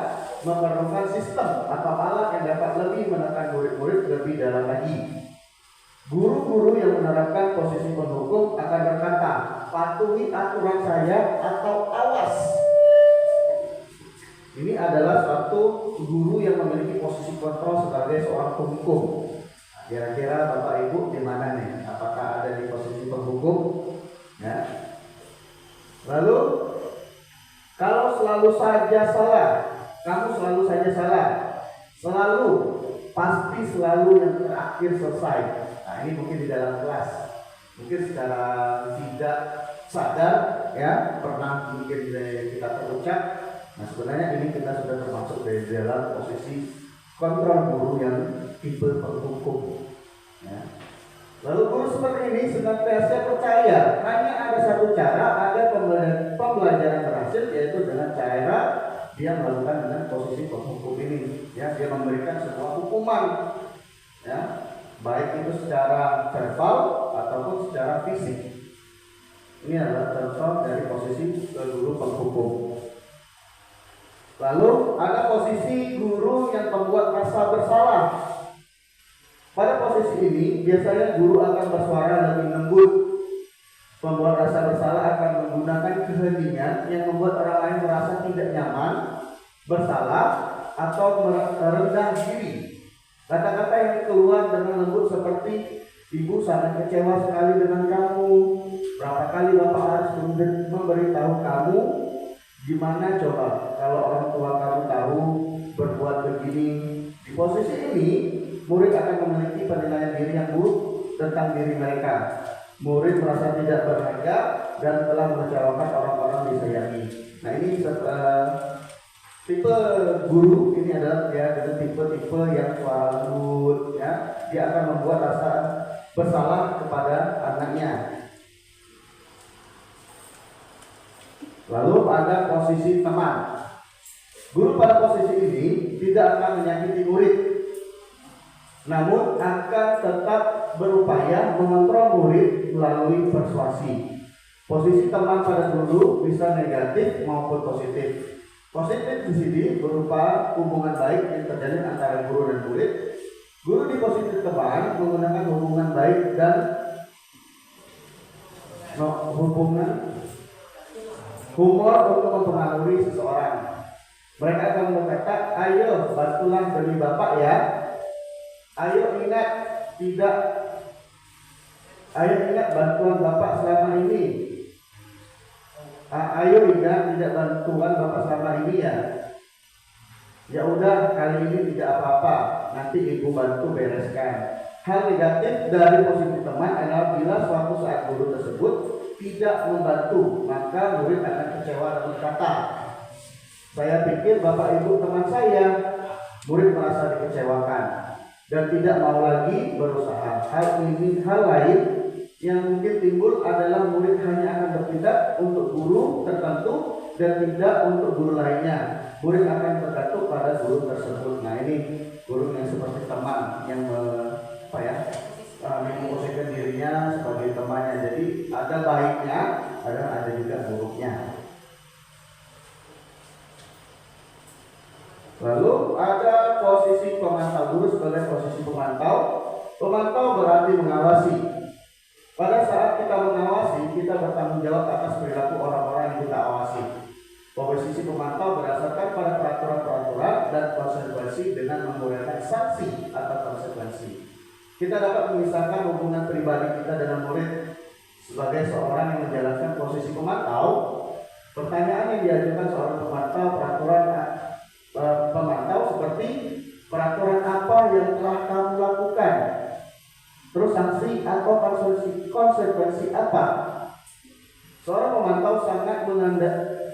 Speaker 2: memerlukan sistem atau alat yang dapat lebih menekan murid-murid lebih dalam lagi. Guru-guru yang menerapkan posisi penghukum akan berkata, patuhi aturan saya atau awas. Ini adalah suatu guru yang memiliki posisi kontrol sebagai seorang penghukum. Kira-kira Bapak Ibu di mana nih? Apakah ada di posisi penghukum? Ya. Lalu, kalau selalu saja salah, kamu selalu saja salah, selalu, pasti selalu yang terakhir selesai. Nah, ini mungkin di dalam kelas, mungkin secara tidak sadar ya pernah mungkin kita terucap. Nah, sebenarnya ini kita sudah termasuk dari dalam posisi kontrol guru yang tipe penghukum. Ya. Lalu guru seperti ini senantiasa percaya hanya ada satu cara agar pembelajaran berhasil, yaitu dengan cara dia melakukan dengan posisi penghukum ini. Ya, dia memberikan sebuah hukuman. Ya. Baik itu secara verbal ataupun secara fisik. Ini adalah contoh dari posisi guru penghukum. Lalu ada posisi guru yang membuat rasa bersalah. Pada posisi ini biasanya guru akan bersuara lebih lembut. Pembuat rasa bersalah akan menggunakan keheningan yang membuat orang lain merasa tidak nyaman, bersalah, atau merendah diri. Kata-kata yang keluar dengan lembut seperti, ibu sangat kecewa sekali dengan kamu. Berapa kali bapak harus memberitahu kamu? Gimana coba kalau orang tua kamu tahu berbuat begini? Di posisi ini, murid akan memiliki penilaian diri yang buruk tentang diri mereka. Murid merasa tidak berharga dan telah mengecewakan orang-orang disayangi. Nah, ini tipe guru ini adalah dia dengan tipe-tipe yang suara lembut, ya. Dia akan membuat rasa bersalah kepada anaknya. Lalu ada posisi teman. Guru pada posisi ini tidak akan menyakiti murid, namun akan tetap berupaya mengontrol murid melalui persuasi. Posisi teman pada guru bisa negatif maupun positif. Positif di sini berupa hubungan baik yang terjalin antara guru dan murid. Guru di posisi teman menggunakan hubungan baik dan hubungan humor untuk mempengaruhi seseorang. Mereka akan berkata, ayo bantulah demi bapak ya. Ayo ingat bantuan bapak selama ini. Ayo ingat tidak bantuan bapak selama ini ya. Ya udah, kali ini tidak apa-apa, nanti ibu bantu bereskan. Hal negatif dari posisi teman adalah bila suatu saat guru tersebut tidak membantu, maka murid akan kecewa dan berkata, saya pikir bapak ibu teman saya. Murid merasa dikecewakan dan tidak mau lagi berusaha. Hal lain yang mungkin timbul adalah murid hanya akan bertindak untuk guru tertentu dan tidak untuk guru lainnya. Murid akan bergantung pada guru tersebut. Nah, ini guru yang seperti teman yang memposisikan dirinya sebagai temannya. Jadi ada baiknya, ada juga buruknya. Lalu ada posisi pemantau. Guru sebagai posisi pemantau. Pemantau berarti mengawasi. Pada saat kita mengawasi, kita bertanggung jawab atas perilaku orang-orang yang kita awasi. Posisi pemantau berdasarkan pada peraturan-peraturan dan konsekuensi dengan menggunakan sanksi atau konsekuensi. Kita dapat memisahkan hubungan pribadi kita dengan murid. Sebagai seorang yang menjalankan posisi pemantau, pertanyaan yang diajukan seorang pemantau seperti peraturan apa yang telah kamu lakukan? Terus sanksi atau konsekuensi apa? Seorang pemantau sangat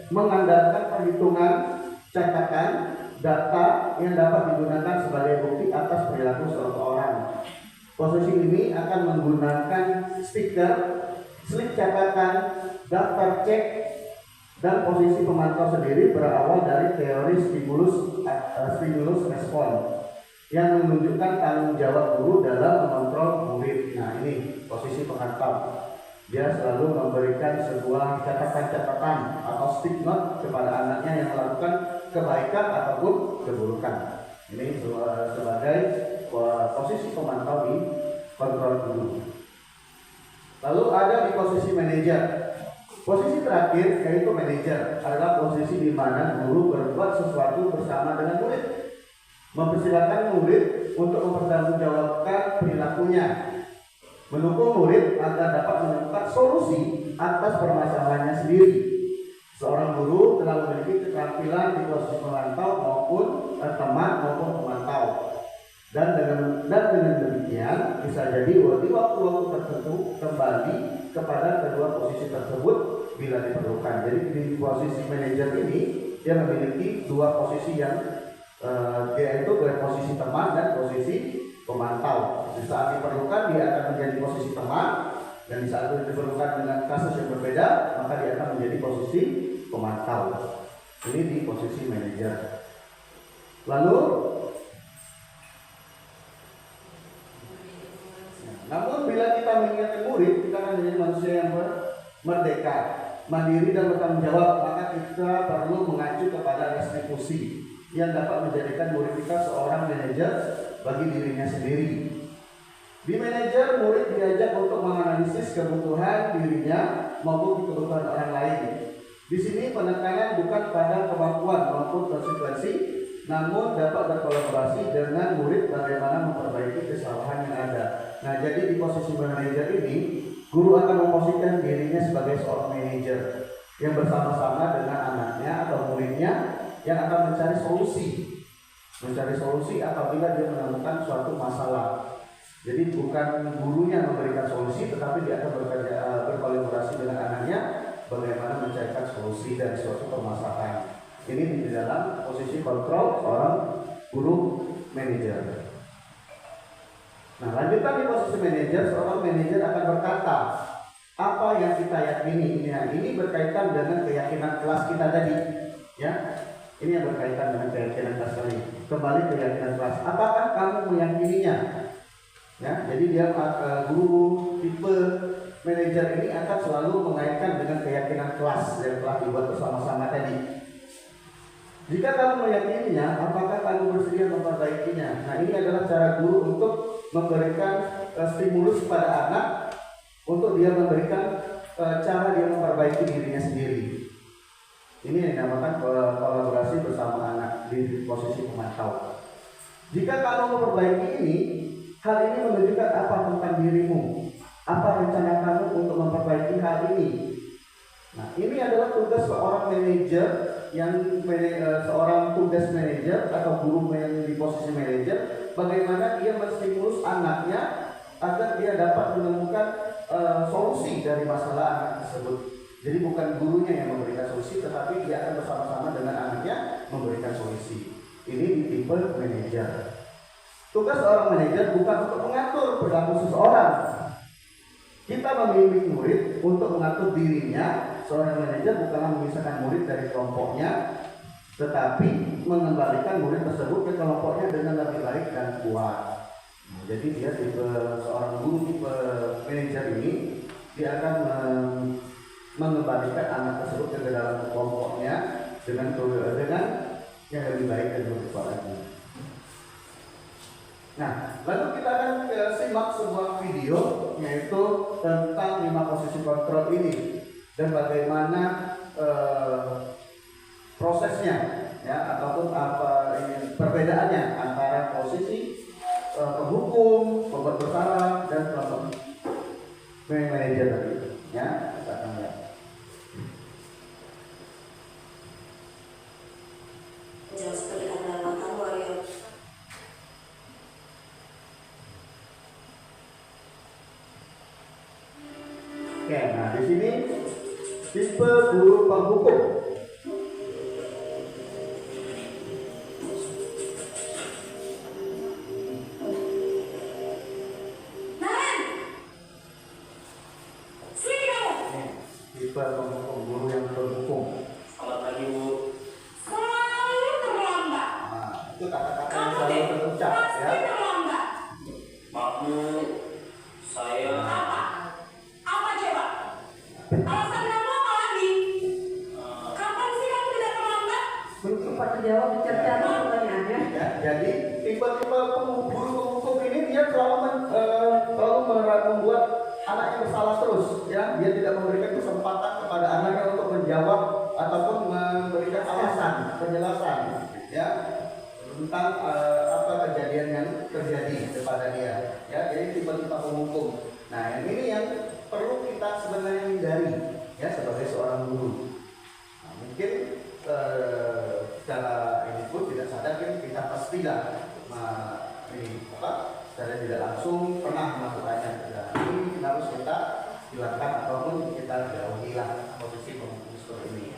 Speaker 2: mengandalkan perhitungan, catatan, data yang dapat digunakan sebagai bukti atas perilaku seseorang. Posisi ini akan menggunakan stiker, slip catatan, daftar cek, dan posisi pemantau sendiri berawal dari teori stimulus respon yang menunjukkan tanggung jawab guru dalam mengontrol murid. Nah, ini posisi pemantau. Dia selalu memberikan sebuah catatan-catatan atau stick note kepada anaknya yang melakukan kebaikan ataupun keburukan. Ini sebagai posisi pemantau di kontrol guru. Lalu ada di posisi manajer. Posisi terakhir yaitu manajer adalah posisi di mana guru berbuat sesuatu bersama dengan murid, mempersilakan murid untuk mempertanggungjawabkan perilakunya, mendukung murid agar dapat menemukan solusi atas permasalahannya sendiri. Seorang guru telah memiliki keterampilan di posisi pemantau maupun teman maupun pemantau. Dan dengan demikian bisa jadi di waktu-waktu tertentu kembali kepada kedua posisi tersebut bila diperlukan. Jadi di posisi manajer ini dia memiliki dua posisi yang yaitu posisi teman dan posisi pemantau. Di saat diperlukan dia akan menjadi posisi teman, dan di saat diperlukan dengan kasus yang berbeda maka dia akan menjadi posisi pemantau. Ini di posisi manajer. Lalu namun bila kita mengingatkan murid, kita akan menjadi manusia yang merdeka, mandiri dan bertanggung jawab, maka kita perlu mengacu kepada restitusi yang dapat menjadikan murid kita seorang manajer bagi dirinya sendiri. Di manajer, murid diajak untuk menganalisis kebutuhan dirinya maupun kebutuhan orang lain. Di sini penekanan bukan pada kemampuan maupun konsekuensi, namun dapat berkolaborasi dengan murid bagaimana memperbaiki kesalahan yang ada. Nah, jadi di posisi manajer ini, guru akan memposisikan dirinya sebagai seorang manajer yang bersama-sama dengan anaknya atau muridnya yang akan mencari solusi apabila dia menemukan suatu masalah. Jadi bukan gurunya memberikan solusi, tetapi dia akan berkolaborasi dengan anaknya bagaimana mencarikan solusi dari suatu permasalahan. Ini di dalam posisi kontrol seorang guru manajer. Nah, lanjutan di posisi manajer, seorang manajer akan berkata apa yang kita yakini. Ini berkaitan dengan keyakinan kelas kita tadi, ya. Ini yang berkaitan dengan keyakinan kelas tadi. Kembali ke keyakinan kelas. Apakah kamu meyakininya? Ya, jadi dia guru tipe manajer ini akan selalu mengaitkan dengan keyakinan kelas yang telah dibuat bersama-sama tadi. Jika kamu meyakininya, apakah kamu bersedia memperbaikinya? Nah, ini adalah cara guru untuk memberikan stimulus pada anak untuk dia memberikan cara dia memperbaiki dirinya sendiri. Ini yang dinamakan kolaborasi bersama anak di posisi pemantau. Jika kamu memperbaiki ini, hal ini menunjukkan apa tentang dirimu? Apa rencana kamu untuk memperbaiki hal ini? Nah, ini adalah tugas seorang manajer seorang tugas manajer atau guru yang di posisi manajer, bagaimana dia menstimulus anaknya agar dia dapat menemukan solusi dari masalah anak tersebut. Jadi bukan gurunya yang memberikan solusi, tetapi dia akan bersama-sama dengan anaknya memberikan solusi. Ini di tipe manajer. Tugas seorang manajer bukan untuk mengatur perilaku seseorang. Kita membimbing murid untuk mengatur dirinya. Seorang manajer bukanlah memisahkan murid dari kelompoknya, tetapi mengembalikan murid tersebut ke kelompoknya dengan lebih baik dan kuat. Nah, jadi dia tipe seorang guru tipe manajer ini, dia akan mengembalikan anak tersebut ke dalam kelompoknya dengan yang lebih baik dan lebih kuat lagi. Nah, lalu kita akan simak sebuah video yaitu tentang 5 posisi kontrol ini dan bagaimana prosesnya, ya, ataupun apa perbedaannya antara posisi penghukum, pembuat bersalah dan kelompok manajer tadi. Ya, kita akan lihat.
Speaker 7: Jauh sekali adalah makan warrior.
Speaker 2: Oke, nah di sini tipe guru penghukum. Tipe penghukum, guru yang penghukum.
Speaker 3: Selamat pagi, Bu.
Speaker 7: Selalu terlambat.
Speaker 2: Nah, itu kata-kata yang selalu terucap, ya.
Speaker 7: Terlambat.
Speaker 3: Maaf, Bu. Saya
Speaker 7: Apa coba? Alasan kamu apa lagi?
Speaker 2: bersalah terus, ya. Dia tidak memberikan kesempatan kepada anaknya untuk menjawab ataupun memberikan alasan, penjelasan, ya, tentang apa kejadian yang terjadi kepada dia, ya. Jadi tiba-tiba menghukum. Nah, yang ini yang perlu kita sebenarnya hindari, ya, sebagai seorang guru. Nah, mungkin secara ini pun tidak sadar kan kita pastilah ini apa secara tidak langsung pernah melakukannya. Nah, ini harus kita hilangkan ataupun kita jauhilah posisi penghukum seperti ini.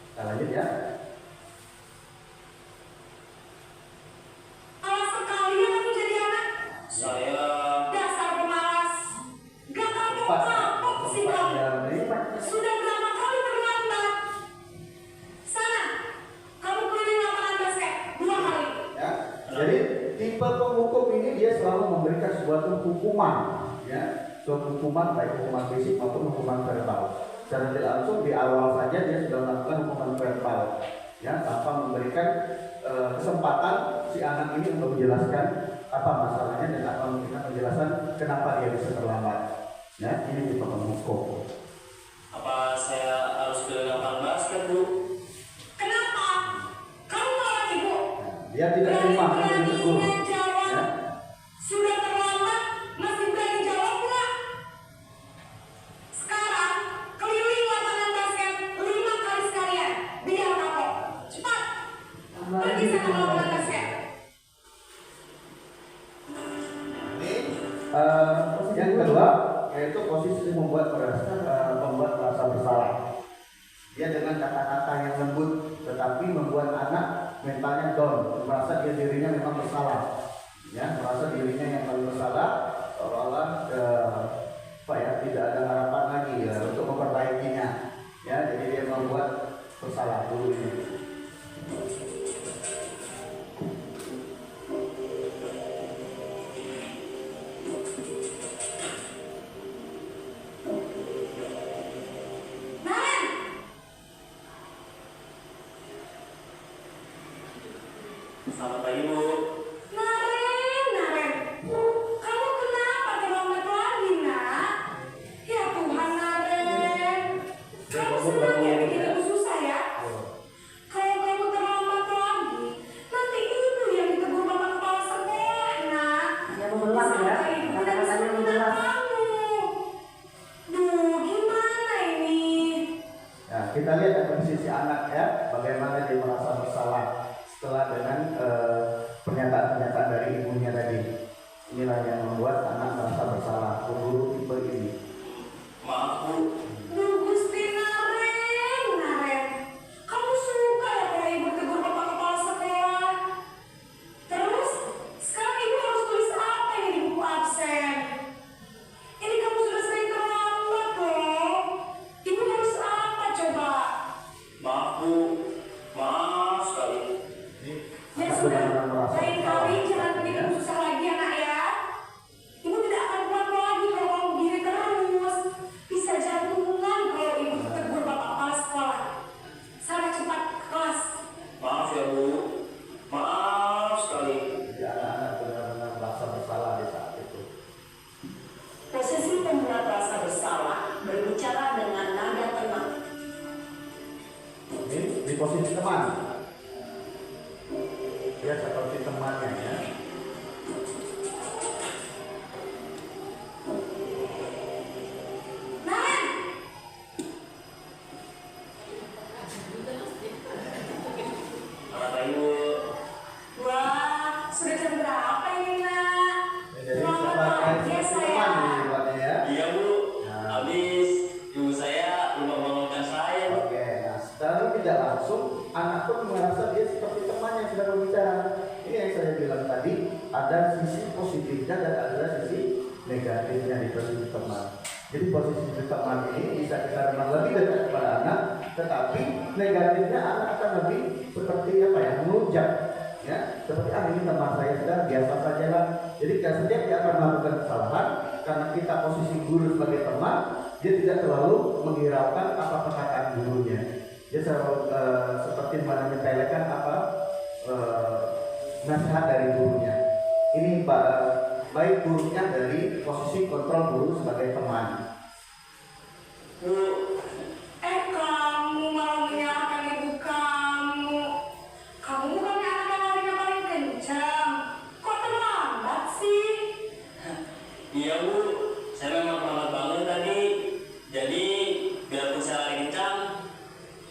Speaker 2: Kita lanjut ya.
Speaker 7: Alas sekali ya kamu jadi anak.
Speaker 3: Saya
Speaker 7: Dasar pemalas. Gak kapok-kapok sih kamu. Sudah berapa kali terlambat? Sana, kamu keliling lapangan basket 2 kali.
Speaker 2: Ya. Jadi tipe penghukum ini dia selalu memberikan suatu hukuman, ya, suatu hukuman baik hukuman fisik maupun hukuman verbal. Secara tidak langsung di awal saja dia sudah melakukan hukuman verbal, ya, tanpa memberikan kesempatan si anak ini untuk menjelaskan apa masalahnya dan apa memberikan penjelasan kenapa dia bisa terlambat. Ya, ini tipe penghukum.
Speaker 3: apa saya harus ke lapangan basket, Bu?
Speaker 7: Kenapa? Kamu malah ibu.
Speaker 2: Dia tidak terima dengan tegur.
Speaker 7: Berani-beraninya jawab.
Speaker 2: Ya.
Speaker 7: Sudah terlambat, masih berani jawab nggak? Sekarang keliling lapangan basket 5 kali sekalian. Biar kapok. Cepat. Pergi sana ke lapangan basket.
Speaker 2: Yang kedua yaitu posisi membuat merasa bersalah. Dia dengan kata-kata yang lembut tetapi membuat anak mentalnya down, merasa dirinya memang bersalah, ya, merasa dirinya yang paling bersalah, seolah-olah tidak ada harapan lagi ya untuk memperbaikinya, ya. Jadi dia membuat bersalah dulu ini.
Speaker 7: Naren,
Speaker 3: Selamat pagi, Bu.
Speaker 7: Naren. Kamu kenapa terlambat lagi, nak? Ya Tuhan, Naren. Kamu senang ya bikin ibu susah ya? Kalau kamu terlambat lagi, nanti ibu yang ditegur bapak kepala sekolah, nak.
Speaker 1: Ya membelas ya,
Speaker 7: Sampai ibu tidak bisa
Speaker 1: kata-katanya
Speaker 7: mendengar
Speaker 1: membelas.
Speaker 7: kamu. Duh, gimana ini?
Speaker 2: Nah, kita lihat dari sisi anak, ya, bagaimana dia merasa bersalah setelah dengan pernyataan-pernyataan dari ibunya tadi. Inilah yang membuat anak merasa bersalah. Guru tipe ini.
Speaker 3: Maaf, Bu.
Speaker 7: Duh, Gusti Naren. Kamu suka ya kalau ibu tegur bapak kepala sekolah? Terus, sekarang ibu harus tulis apa ini di buku absen? Ini kamu sudah sering terlambat loh. Ibu harus apa coba?
Speaker 3: Maaf, Bu. Maaf sekali.
Speaker 7: Ya
Speaker 2: Anak
Speaker 7: sudah,
Speaker 2: benar-benar merasa
Speaker 7: lain
Speaker 2: bersalah.
Speaker 7: kali jangan bikin ibu susah lagi anak ya. Ibu tidak akan kuat lagi kalau kamu begini terus. Bisa jantungan kalau ibu tegur bapak kepala sekolah. Sana cepat ke kelas.
Speaker 3: Maaf ya, Bu. Maaf sekali.
Speaker 2: Jadi anak-anak benar-benar merasa bersalah di saat itu.
Speaker 7: Posisi pembuat rasa bersalah berbicara dengan nada tenang.
Speaker 2: Ini di posisi teman. Dia seperti temannya, ya.
Speaker 7: Naren,
Speaker 3: Selamat pagi, Bu.
Speaker 7: wah sudah jam berapa ini nak?
Speaker 2: Jadi
Speaker 7: Selamat
Speaker 2: sebagai
Speaker 7: pagi ya
Speaker 2: seperti teman
Speaker 7: sayang.
Speaker 2: dibuatnya, ya.
Speaker 3: Iya, Bu.
Speaker 2: Nah.
Speaker 3: Habis ibu saya lupa bangunkan saya, Bu.
Speaker 2: Oke, nah secara tidak langsung anak pun merasa dia seperti teman yang sedang berbicara. Ini yang saya bilang tadi, ada sisi positifnya dan ada sisi negatifnya di posisi teman. Jadi posisi teman ini bisa kita memang lebih dekat kepada anak, tetapi negatifnya anak akan lebih seperti apa ya, melunjak, ya, seperti ini teman saya sudah biasa saja lah. Jadi setiap dia akan melakukan kesalahan, karena kita posisi guru sebagai teman, dia tidak terlalu menghiraukan apa perkataan gurunya. Dia selalu seperti menyepelekan apa nasihat dari gurunya. Ini baik buruknya dari posisi kontrol guru sebagai teman.
Speaker 3: Bu,
Speaker 7: Kamu malah menyalahkan ibu kamu. Kamu bukannya anak yang larinya paling kencang. Kok terlambat sih?
Speaker 3: iya Bu, saya memang terlambat banget tadi. Jadi biarpun saya lari kencang,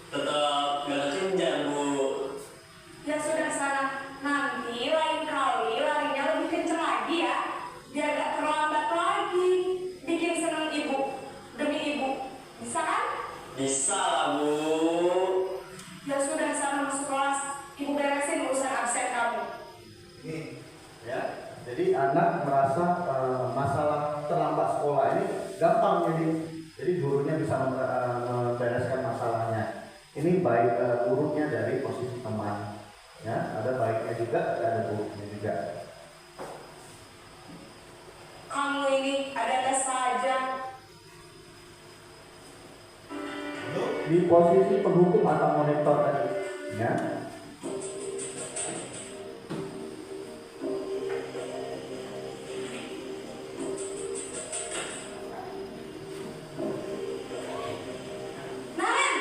Speaker 3: tetap nggak kekejar Bu.
Speaker 7: Ya sudah sana. Nanti lain kali larinya lebih kencang lagi ya. Biar gak terlambat lagi. Bikin seneng ibu. Demi ibu. Bisa kan?
Speaker 3: Bisa lah Bu.
Speaker 7: Ya sudah sana masuk kelas. Ibu beresin urusan absen kamu.
Speaker 2: Nih, ya. Jadi anak merasa masalah terlambat sekolah ini gampang, jadi gurunya bisa membereskan masalahnya. Ini baik buruknya dari posisi teman. Ya, ada baiknya juga, ada buruknya juga.
Speaker 7: Kamu ini ada-ada saja.
Speaker 2: Di posisi penghukum atau monitor tadi, ya.
Speaker 7: Naren!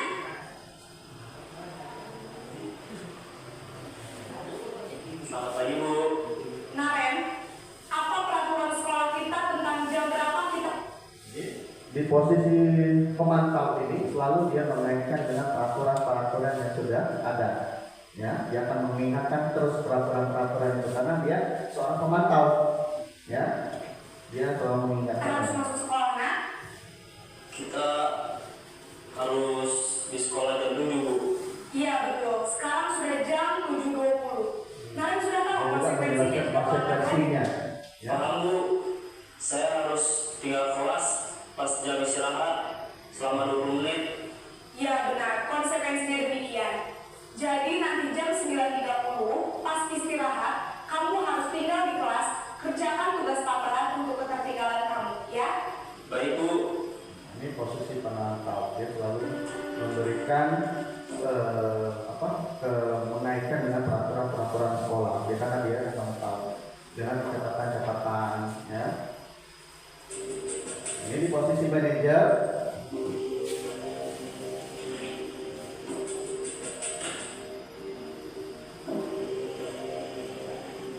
Speaker 3: Selamat pagi Bu.
Speaker 7: Naren, apa peraturan sekolah kita tentang jam berapa kita?
Speaker 2: Di posisi pemantau ini selalu dia mengaitkan dengan peraturan-peraturan yang sudah ada. Ya, dia akan mengingatkan terus peraturan-peraturan itu karena dia seorang pemantau. Ya, dia selalu
Speaker 7: Harus
Speaker 2: mengingatkan.
Speaker 7: masuk sekolah, nak?
Speaker 3: Kita harus di sekolah jam 7 Bu.
Speaker 7: Iya betul, sekarang sudah jam 7.20. Naren sudah tahu
Speaker 2: Dia juga
Speaker 7: konsekuensinya
Speaker 2: menjelaskan
Speaker 7: jika pelanggaran.
Speaker 2: konsekuensinya. Ya.
Speaker 3: Paham Bu, saya harus tinggal kelas pas jam istirahat selama 20 menit.
Speaker 7: Iya benar, konsekuensinya demikian. Jadi nanti jam 9.30 pas istirahat, kamu harus tinggal di kelas, kerjakan tugas paparan untuk ketertinggalan kamu, ya?
Speaker 3: Baik Bu.
Speaker 2: Ini posisi pemantau, dia selalu memberikan mengaitkan dengan peraturan-peraturan sekolah. Dia karena dia pemantau dengan catatan-catatan, ya. Ini di posisi manajer.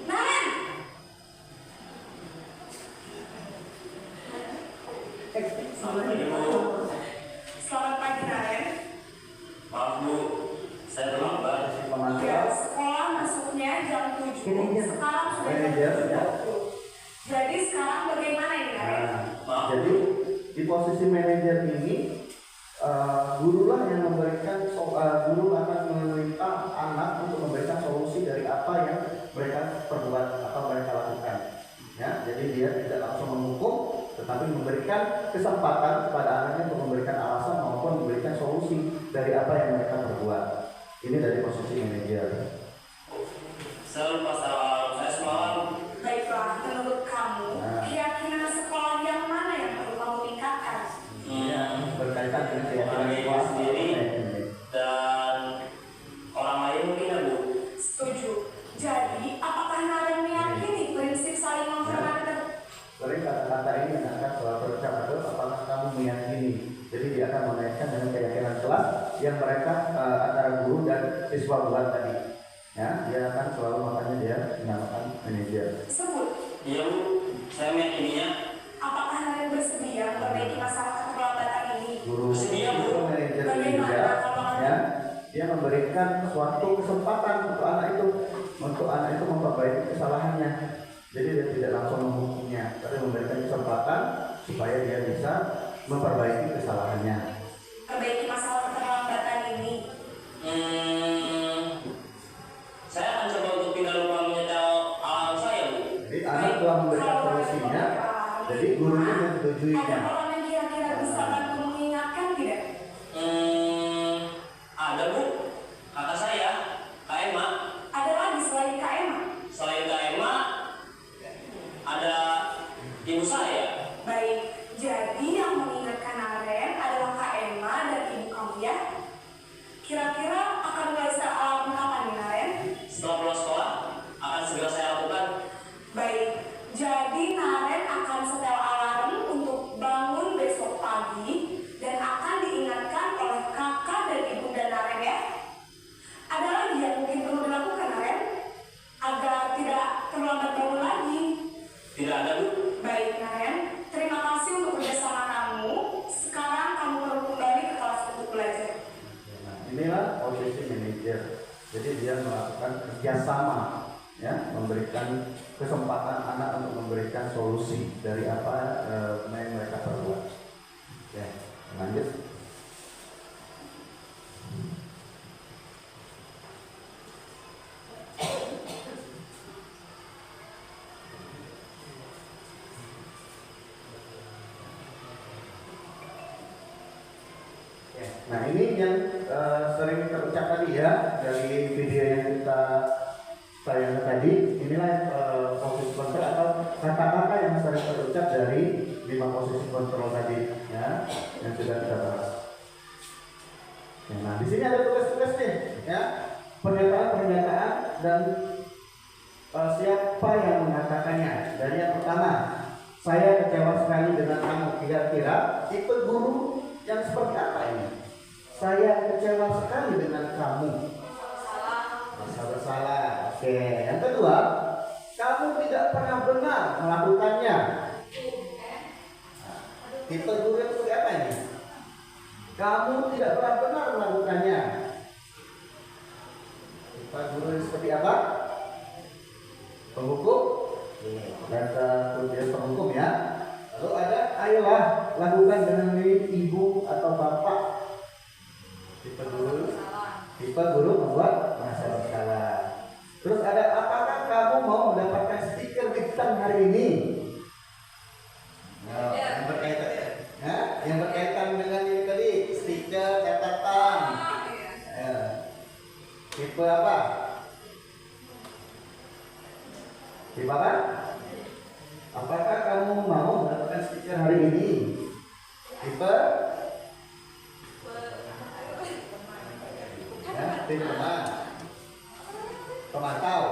Speaker 7: Naren!
Speaker 3: Selamat pagi Bu.
Speaker 7: Selamat pagi Naren.
Speaker 3: Maaf Bu, saya terlambat.
Speaker 2: Posisi
Speaker 7: Ya,
Speaker 2: pemantau.
Speaker 7: sekolah masuknya jam 7, sekarang sudah jam
Speaker 2: Manajer, ya.
Speaker 7: 7.20. Jadi sekarang bagaimana ini Naren?
Speaker 2: Nah, jadi di posisi manajer ini gurulah yang memberikan guru akan meminta anak untuk memberikan solusi dari apa yang mereka perbuat atau mereka lakukan. Ya, jadi dia tidak langsung menghukum, tetapi memberikan kesempatan kepada anaknya untuk memberikan alasan maupun memberikan solusi dari apa yang mereka perbuat. Ini dari posisi manajer.
Speaker 3: Saya lupa salah saya semalam.
Speaker 7: Baiklah, menurut kamu,
Speaker 2: Nah.
Speaker 7: keyakinan sekolah yang mana yang perlu kamu tingkatkan?
Speaker 2: Ya, berkaitan dengan keyakinan
Speaker 3: Orang ini
Speaker 2: kelas
Speaker 3: sendiri dan orang lain mungkin ya Bu.
Speaker 7: Setuju. Jadi, apakah Naren meyakini prinsip saling menghormati?
Speaker 2: Sering kata-kata ini akan selalu berucap apakah kamu meyakini. Jadi dia akan mengaitkan dengan keyakinan kelas yang mereka antara guru dan siswa buat tadi. Ya, dia akan selalu makanya dia menamakan manajer.
Speaker 7: Sebut,
Speaker 3: Iya Bu, saya meyakininya.
Speaker 7: apakah Naren bersedia memperbaiki masalah keterlambatan ini?
Speaker 2: Guru
Speaker 3: Bersedia, Bu.
Speaker 2: itu manajer ini
Speaker 7: Bagaimana
Speaker 2: juga,
Speaker 7: kalau
Speaker 2: ya, dia memberikan suatu kesempatan untuk anak itu memperbaiki kesalahannya. Jadi dia tidak langsung menghukumnya, tapi memberikan kesempatan supaya dia bisa memperbaiki kesalahannya.
Speaker 7: Perbaiki masalah keterlambatan ini.
Speaker 3: Saya akan coba untuk tidak lupa menyetel alarm saya Bu.
Speaker 2: Jadi anak telah memberikan solusinya, jadi gurunya
Speaker 7: Ada
Speaker 2: menyetujuinya.
Speaker 7: orang yang kira-kira bisa bantu mengingatkan tidak?
Speaker 3: Ada Bu, kakak saya, Kak Emma.
Speaker 7: Ada lagi selain Kak Emma?
Speaker 3: Selain Kak Emma, ada ibu saya.
Speaker 7: Baik, jadi yang mengingatkan Naren adalah Kak Emma dan ibu kamu ya? Kira-kira akan mulai setel alarm kapan nih Naren?
Speaker 3: Setelah pulang sekolah, akan segera saya lakukan.
Speaker 7: Baik, jadi
Speaker 2: Jadi dia melakukan kerjasama, ya, memberikan kesempatan anak untuk memberikan solusi dari apa yang mereka perbuat. Ya, lanjut. Nah, ini yang sering terucap tadi ya dari video yang kita tayangkan tadi. Inilah posisi kontrol atau kata-kata yang sering terucap dari 5 posisi kontrol tadi ya, yang sudah kita bahas. Nah, di sini ada tugas-tugas nih ya, pernyataan-pernyataan dan siapa yang mengatakannya. Dari yang pertama, saya kecewa sekali dengan kamu. Kira-kira tipe guru yang seperti apa ini? Saya kecewa sekali dengan kamu. Merasa bersalah. Oke. Yang kedua, kamu tidak pernah benar melakukannya. Nah, tipe guru yang seperti apa ini? Kamu tidak pernah benar melakukannya. Tipe guru yang seperti apa? Penghukum. Dan kemudian penghukum ya. Lalu ada, ayolah lakukan dengan ibu atau bapak. Tipe guru membuat merasa bersalah. Terus ada, apakah kamu mau mendapatkan stiker bintang hari ini? Nah, yang berkaitan ya, yang berkaitan dengan ini tadi, stiker catatan. Ya. Tipe apa? Tipe apa? Apakah kamu mau mendapatkan stiker hari ini? Tipe ya, tipe pemantau.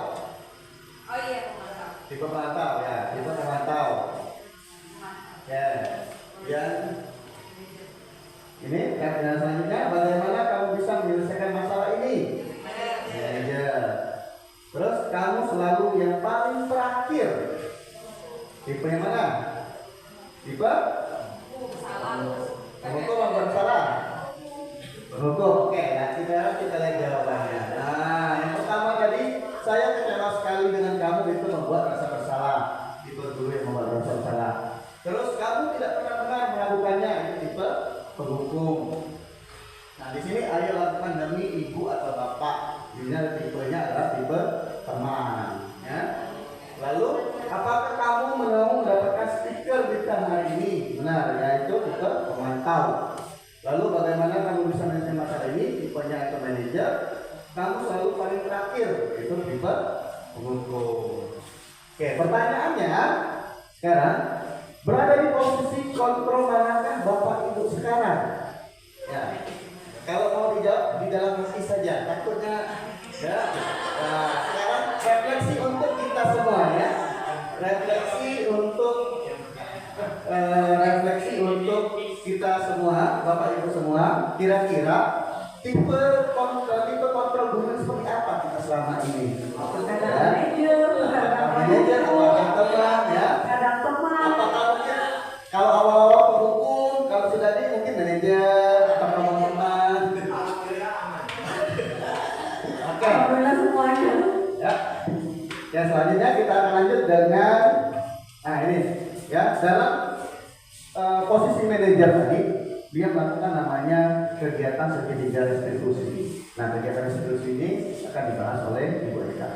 Speaker 7: Oh iya, pemantau.
Speaker 2: Tipe pemantau ya, tipe pemantau. Ya, dan ini yang selanjutnya, bagaimana kamu bisa menyelesaikan masalah ini? Manajer. Terus kamu selalu yang paling terakhir. Tipe yang mana? Tipe? Penghukum atau bersalah? Penghukum. Oke, nah kita lihat jawabannya. Nah, yang pertama tadi, saya kecewa sekali dengan kamu, itu membuat rasa bersalah. Tipe guru yang membuat rasa bersalah. Terus kamu tidak pernah benar melakukannya, itu tipe penghukum. Nah, di sini ayo lakukan demi ibu atau bapak. Ini tipenya adalah tipe teman. Ya. Lalu, apakah kamu mau mendapatkan stiker bintang hari ini? Benar, yaitu tipe pemantau. Lalu bagaimana kamu bisa menyelesaikan masalah ini? Tipenya itu manajer. Kamu selalu paling terakhir, itu tipe penghukum. Oke, pertanyaannya sekarang, berada di posisi kontrol manakah bapak ibu sekarang? Ya, kalau mau dijawab di dalam hati saja, takutnya ya. Nah, sekarang refleksi untuk kita semua ya. Refleksi untuk kita semua, bapak ibu semua. Kira-kira tipe kontrol guru seperti apa kita selama ini?
Speaker 1: Ada manajer,
Speaker 2: apakah teman ya?
Speaker 1: ada teman.
Speaker 2: Apakah mungkin kalau awal-awal penghukum, kalau sudah di mungkin manajer atau teman-teman? Oke.
Speaker 1: Alhamdulillah semuanya.
Speaker 2: Ya. Ya, selanjutnya kita akan lanjut dengan ini ya, dalam posisi manajer tadi dia melakukan namanya kegiatan segitiga restitusi. Nah, kegiatan restitusi ini akan dibahas oleh Ibu Eka.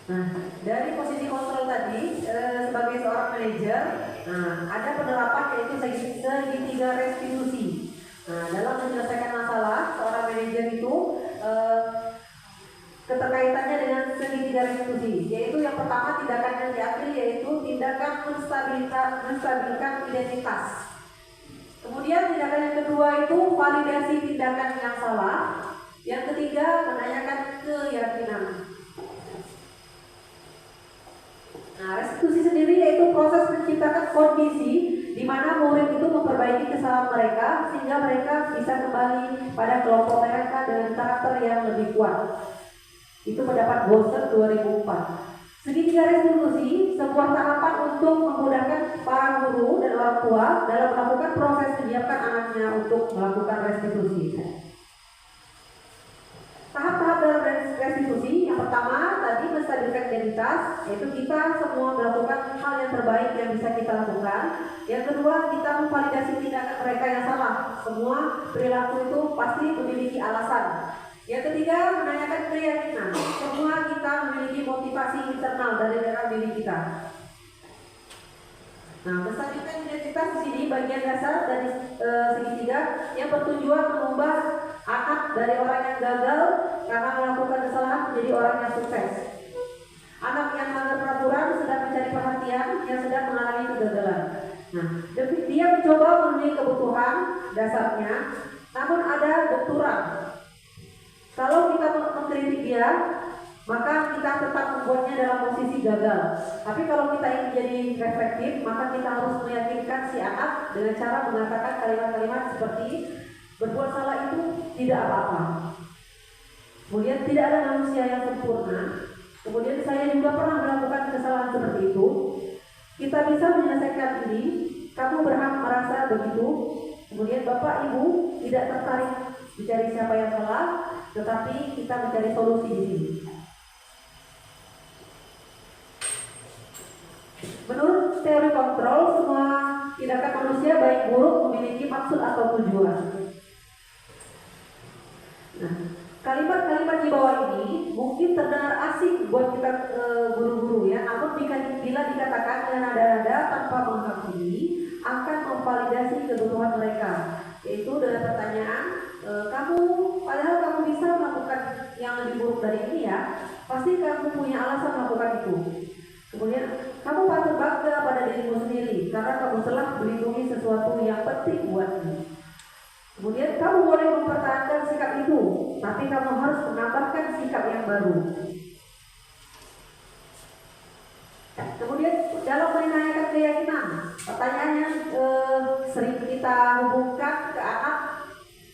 Speaker 1: Nah, dari posisi kontrol tadi sebagai seorang manajer, ada penerapan yaitu segitiga restitusi. Nah, dalam menyelesaikan masalah, seorang manajer itu keterkaitannya dengan segitiga restitusi, yaitu yang pertama tindakan yang diambil yaitu tindakan menstabilkan identitas. Kemudian tindakan yang kedua itu validasi tindakan yang salah. Yang ketiga menanyakan keyakinan. Nah, restitusi sendiri yaitu proses menciptakan kondisi di mana murid itu memperbaiki kesalahan mereka sehingga mereka bisa kembali pada kelompok mereka dengan karakter yang lebih kuat. Itu pendapat Bosser 2004. Segitiga restitusi sebuah tahapan untuk memudahkan para guru dan orang tua dalam melakukan proses menyiapkan anaknya untuk melakukan restitusi. Tahap-tahap dalam restitusi, yang pertama tadi menstabilkan identitas, yaitu kita semua melakukan hal yang terbaik yang bisa kita lakukan. Yang kedua, kita memvalidasi tindakan mereka yang salah. Semua perilaku itu pasti memiliki alasan. Yang ketiga, menanyakan keyakinan. Semua kita memiliki motivasi internal dari dalam diri kita. Nah, menstabilkan identitas di sini bagian dasar dari segitiga yang bertujuan mengubah anak dari orang yang gagal karena melakukan kesalahan menjadi orang yang sukses. Anak yang melanggar peraturan sedang mencari perhatian yang sedang mengalami kegagalan. Nah, dia mencoba memenuhi kebutuhan dasarnya, namun ada benturan. Kalau kita mengkritik dia, maka kita tetap membuatnya dalam posisi gagal. Tapi kalau kita ingin jadi reflektif, maka kita harus meyakinkan si anak dengan cara mengatakan kalimat-kalimat seperti berbuat salah itu tidak apa-apa. Kemudian tidak ada manusia yang sempurna. Kemudian saya juga pernah melakukan kesalahan seperti itu. Kita bisa menyelesaikan ini. Kamu berhak merasa begitu. Kemudian Bapak Ibu tidak tertarik mencari siapa yang salah, tetapi kita mencari solusi di sini. Menurut teori kontrol, semua tindakan manusia baik buruk memiliki maksud atau tujuan. Nah, kalimat-kalimat di bawah ini mungkin terdengar asing buat kita guru-guru ya, namun bila dikatakan dengan nada-nada tanpa menghakimi akan memvalidasi kebutuhan mereka, yaitu dengan pertanyaan, padahal kamu bisa melakukan yang lebih buruk dari ini ya, pasti kamu punya alasan melakukan itu. Kemudian kamu patut bangga pada dirimu sendiri karena kamu telah melindungi sesuatu yang penting buatmu. Kemudian kamu boleh mempertahankan sikap itu, tapi kamu harus menambahkan sikap yang baru. Kemudian dalam menanyakan keyakinan, pertanyaan yang sering kita hubungkan ke anak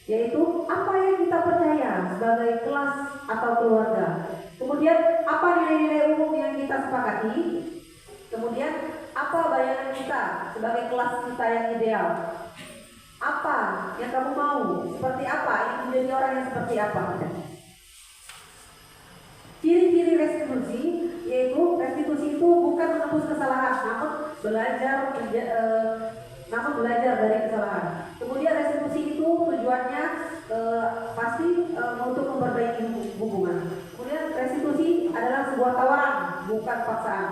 Speaker 1: yaitu apa yang kita percaya sebagai kelas atau keluarga. Kemudian apa nilai-nilai umum yang kita sepakati. Kemudian apa bayangan kita sebagai kelas kita yang ideal. Apa yang kamu mau, seperti apa, ingin menjadi orang yang seperti apa. Ciri-ciri restitusi, yaitu restitusi itu bukan menembus kesalahan, namun belajar dari kesalahan. Kemudian restitusi itu tujuannya pasti untuk memperbaiki hubungan. Kemudian restitusi adalah sebuah tawaran, bukan paksaan.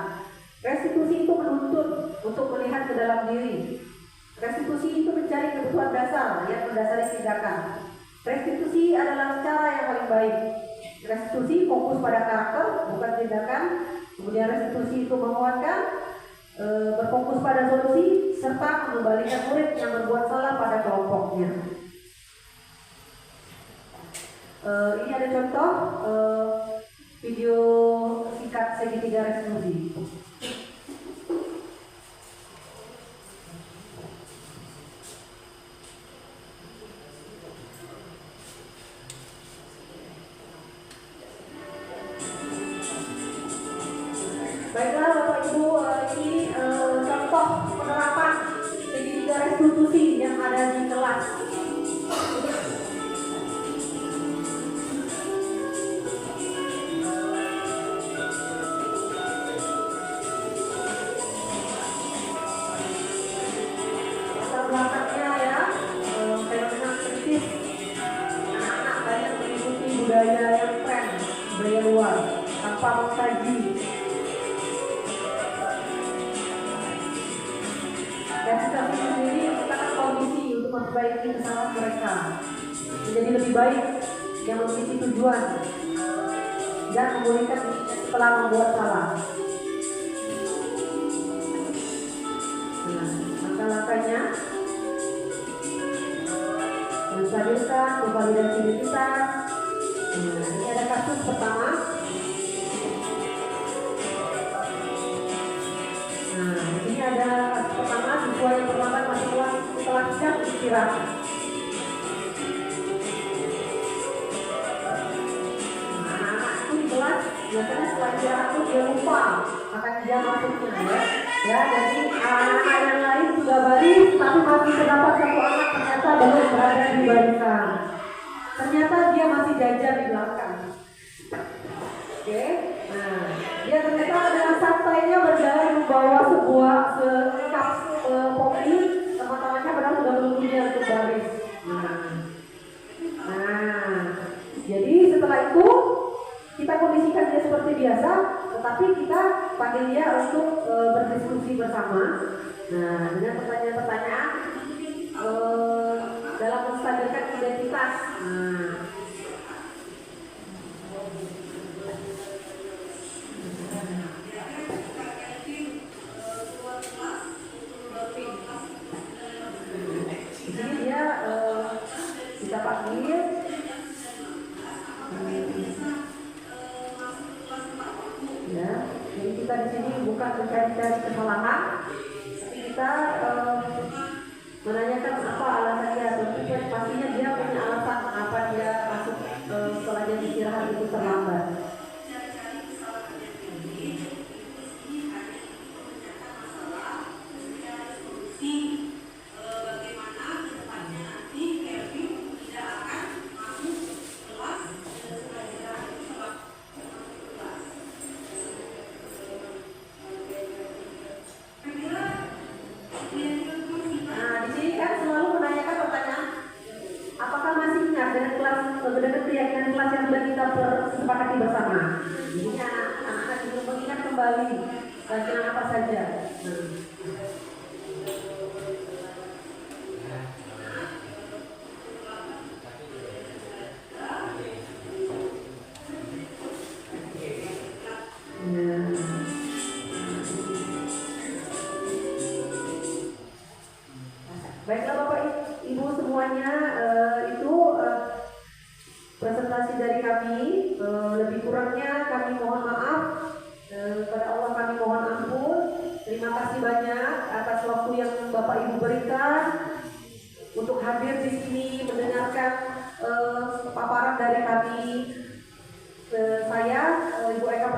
Speaker 1: Restitusi itu menuntut untuk melihat ke dalam diri. Restitusi itu mencari kebutuhan dasar yang mendasari tindakan. Restitusi adalah cara yang paling baik. Restitusi fokus pada karakter, bukan tindakan. Kemudian restitusi itu menguatkan, berfokus pada solusi, serta mengembalikan murid yang berbuat salah pada kelompoknya. Ini ada contoh video singkat segitiga restitusi. Baiklah Bapak Ibu, ini contoh penerapan segitiga restitusi yang ada di kelas. Latar belakangnya ya, fenomena kritis. Anak-anak banyak mengikuti budaya yang tren, budaya luar, tanpa mengkaji. Restitusi sendiri merupakan kondisi untuk memperbaiki kesalahan mereka menjadi lebih baik, yang memiliki tujuan dan memulihkan setelah membuat salah. Nah, langkah-langkahnya menstabilkan, memvalidasi identitas. Nah, ini ada kasus pertama. Nah, di sini ada kasus pertama, siswa yang terlambat masuk kelas setelah jam istirahat. Nah, anak-anak itu di kelas biasanya setelah istirahat itu dia lupa akan jam masuknya ya. Ya, jadi anak-anak yang lain sudah baris, tapi masih terdapat satu anak ternyata belum berada di barisan. Ternyata dia masih jajan di belakang. Oke, nah dia ternyata dengan santainya berjalan membawa sebuah sekap kopi, teman-temannya padahal sudah menunggunya untuk baris. Nah, jadi setelah itu kita kondisikan dia seperti biasa, tetapi kita panggil dia untuk berdiskusi bersama. Nah, dengan pertanyaan-pertanyaan dalam menstabilkan identitas. Nah, jadi dia kita panggil. Ya, jadi kita di sini bukan mencari-cari kesalahan, tapi kita menanyakan apa alasannya. Tentu pastinya dia punya alasan kenapa dia masuk setelah jam istirahat itu terlambat. Dengan keyakinan kelas yang sudah kita sepakati bersama. Jadi anak-anak juga mengingat kembali pelajaran apa saja. Baiklah Bapak Ibu semuanya, itu presentasi dari kami. Lebih kurangnya kami mohon maaf, kepada Allah kami mohon ampun. Terima kasih banyak atas waktu yang Bapak Ibu berikan untuk hadir di sini mendengarkan paparan dari kami. Saya Ibu Eka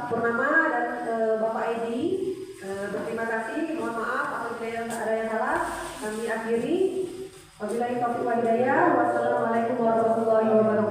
Speaker 1: Purnama dan Bapak Edi. Berterima kasih, mohon maaf apabila ada yang salah. Kami akhiri. Wabillahi taufiq wal hidayah. Wassalamualaikum warahmatullahi wabarakatuh.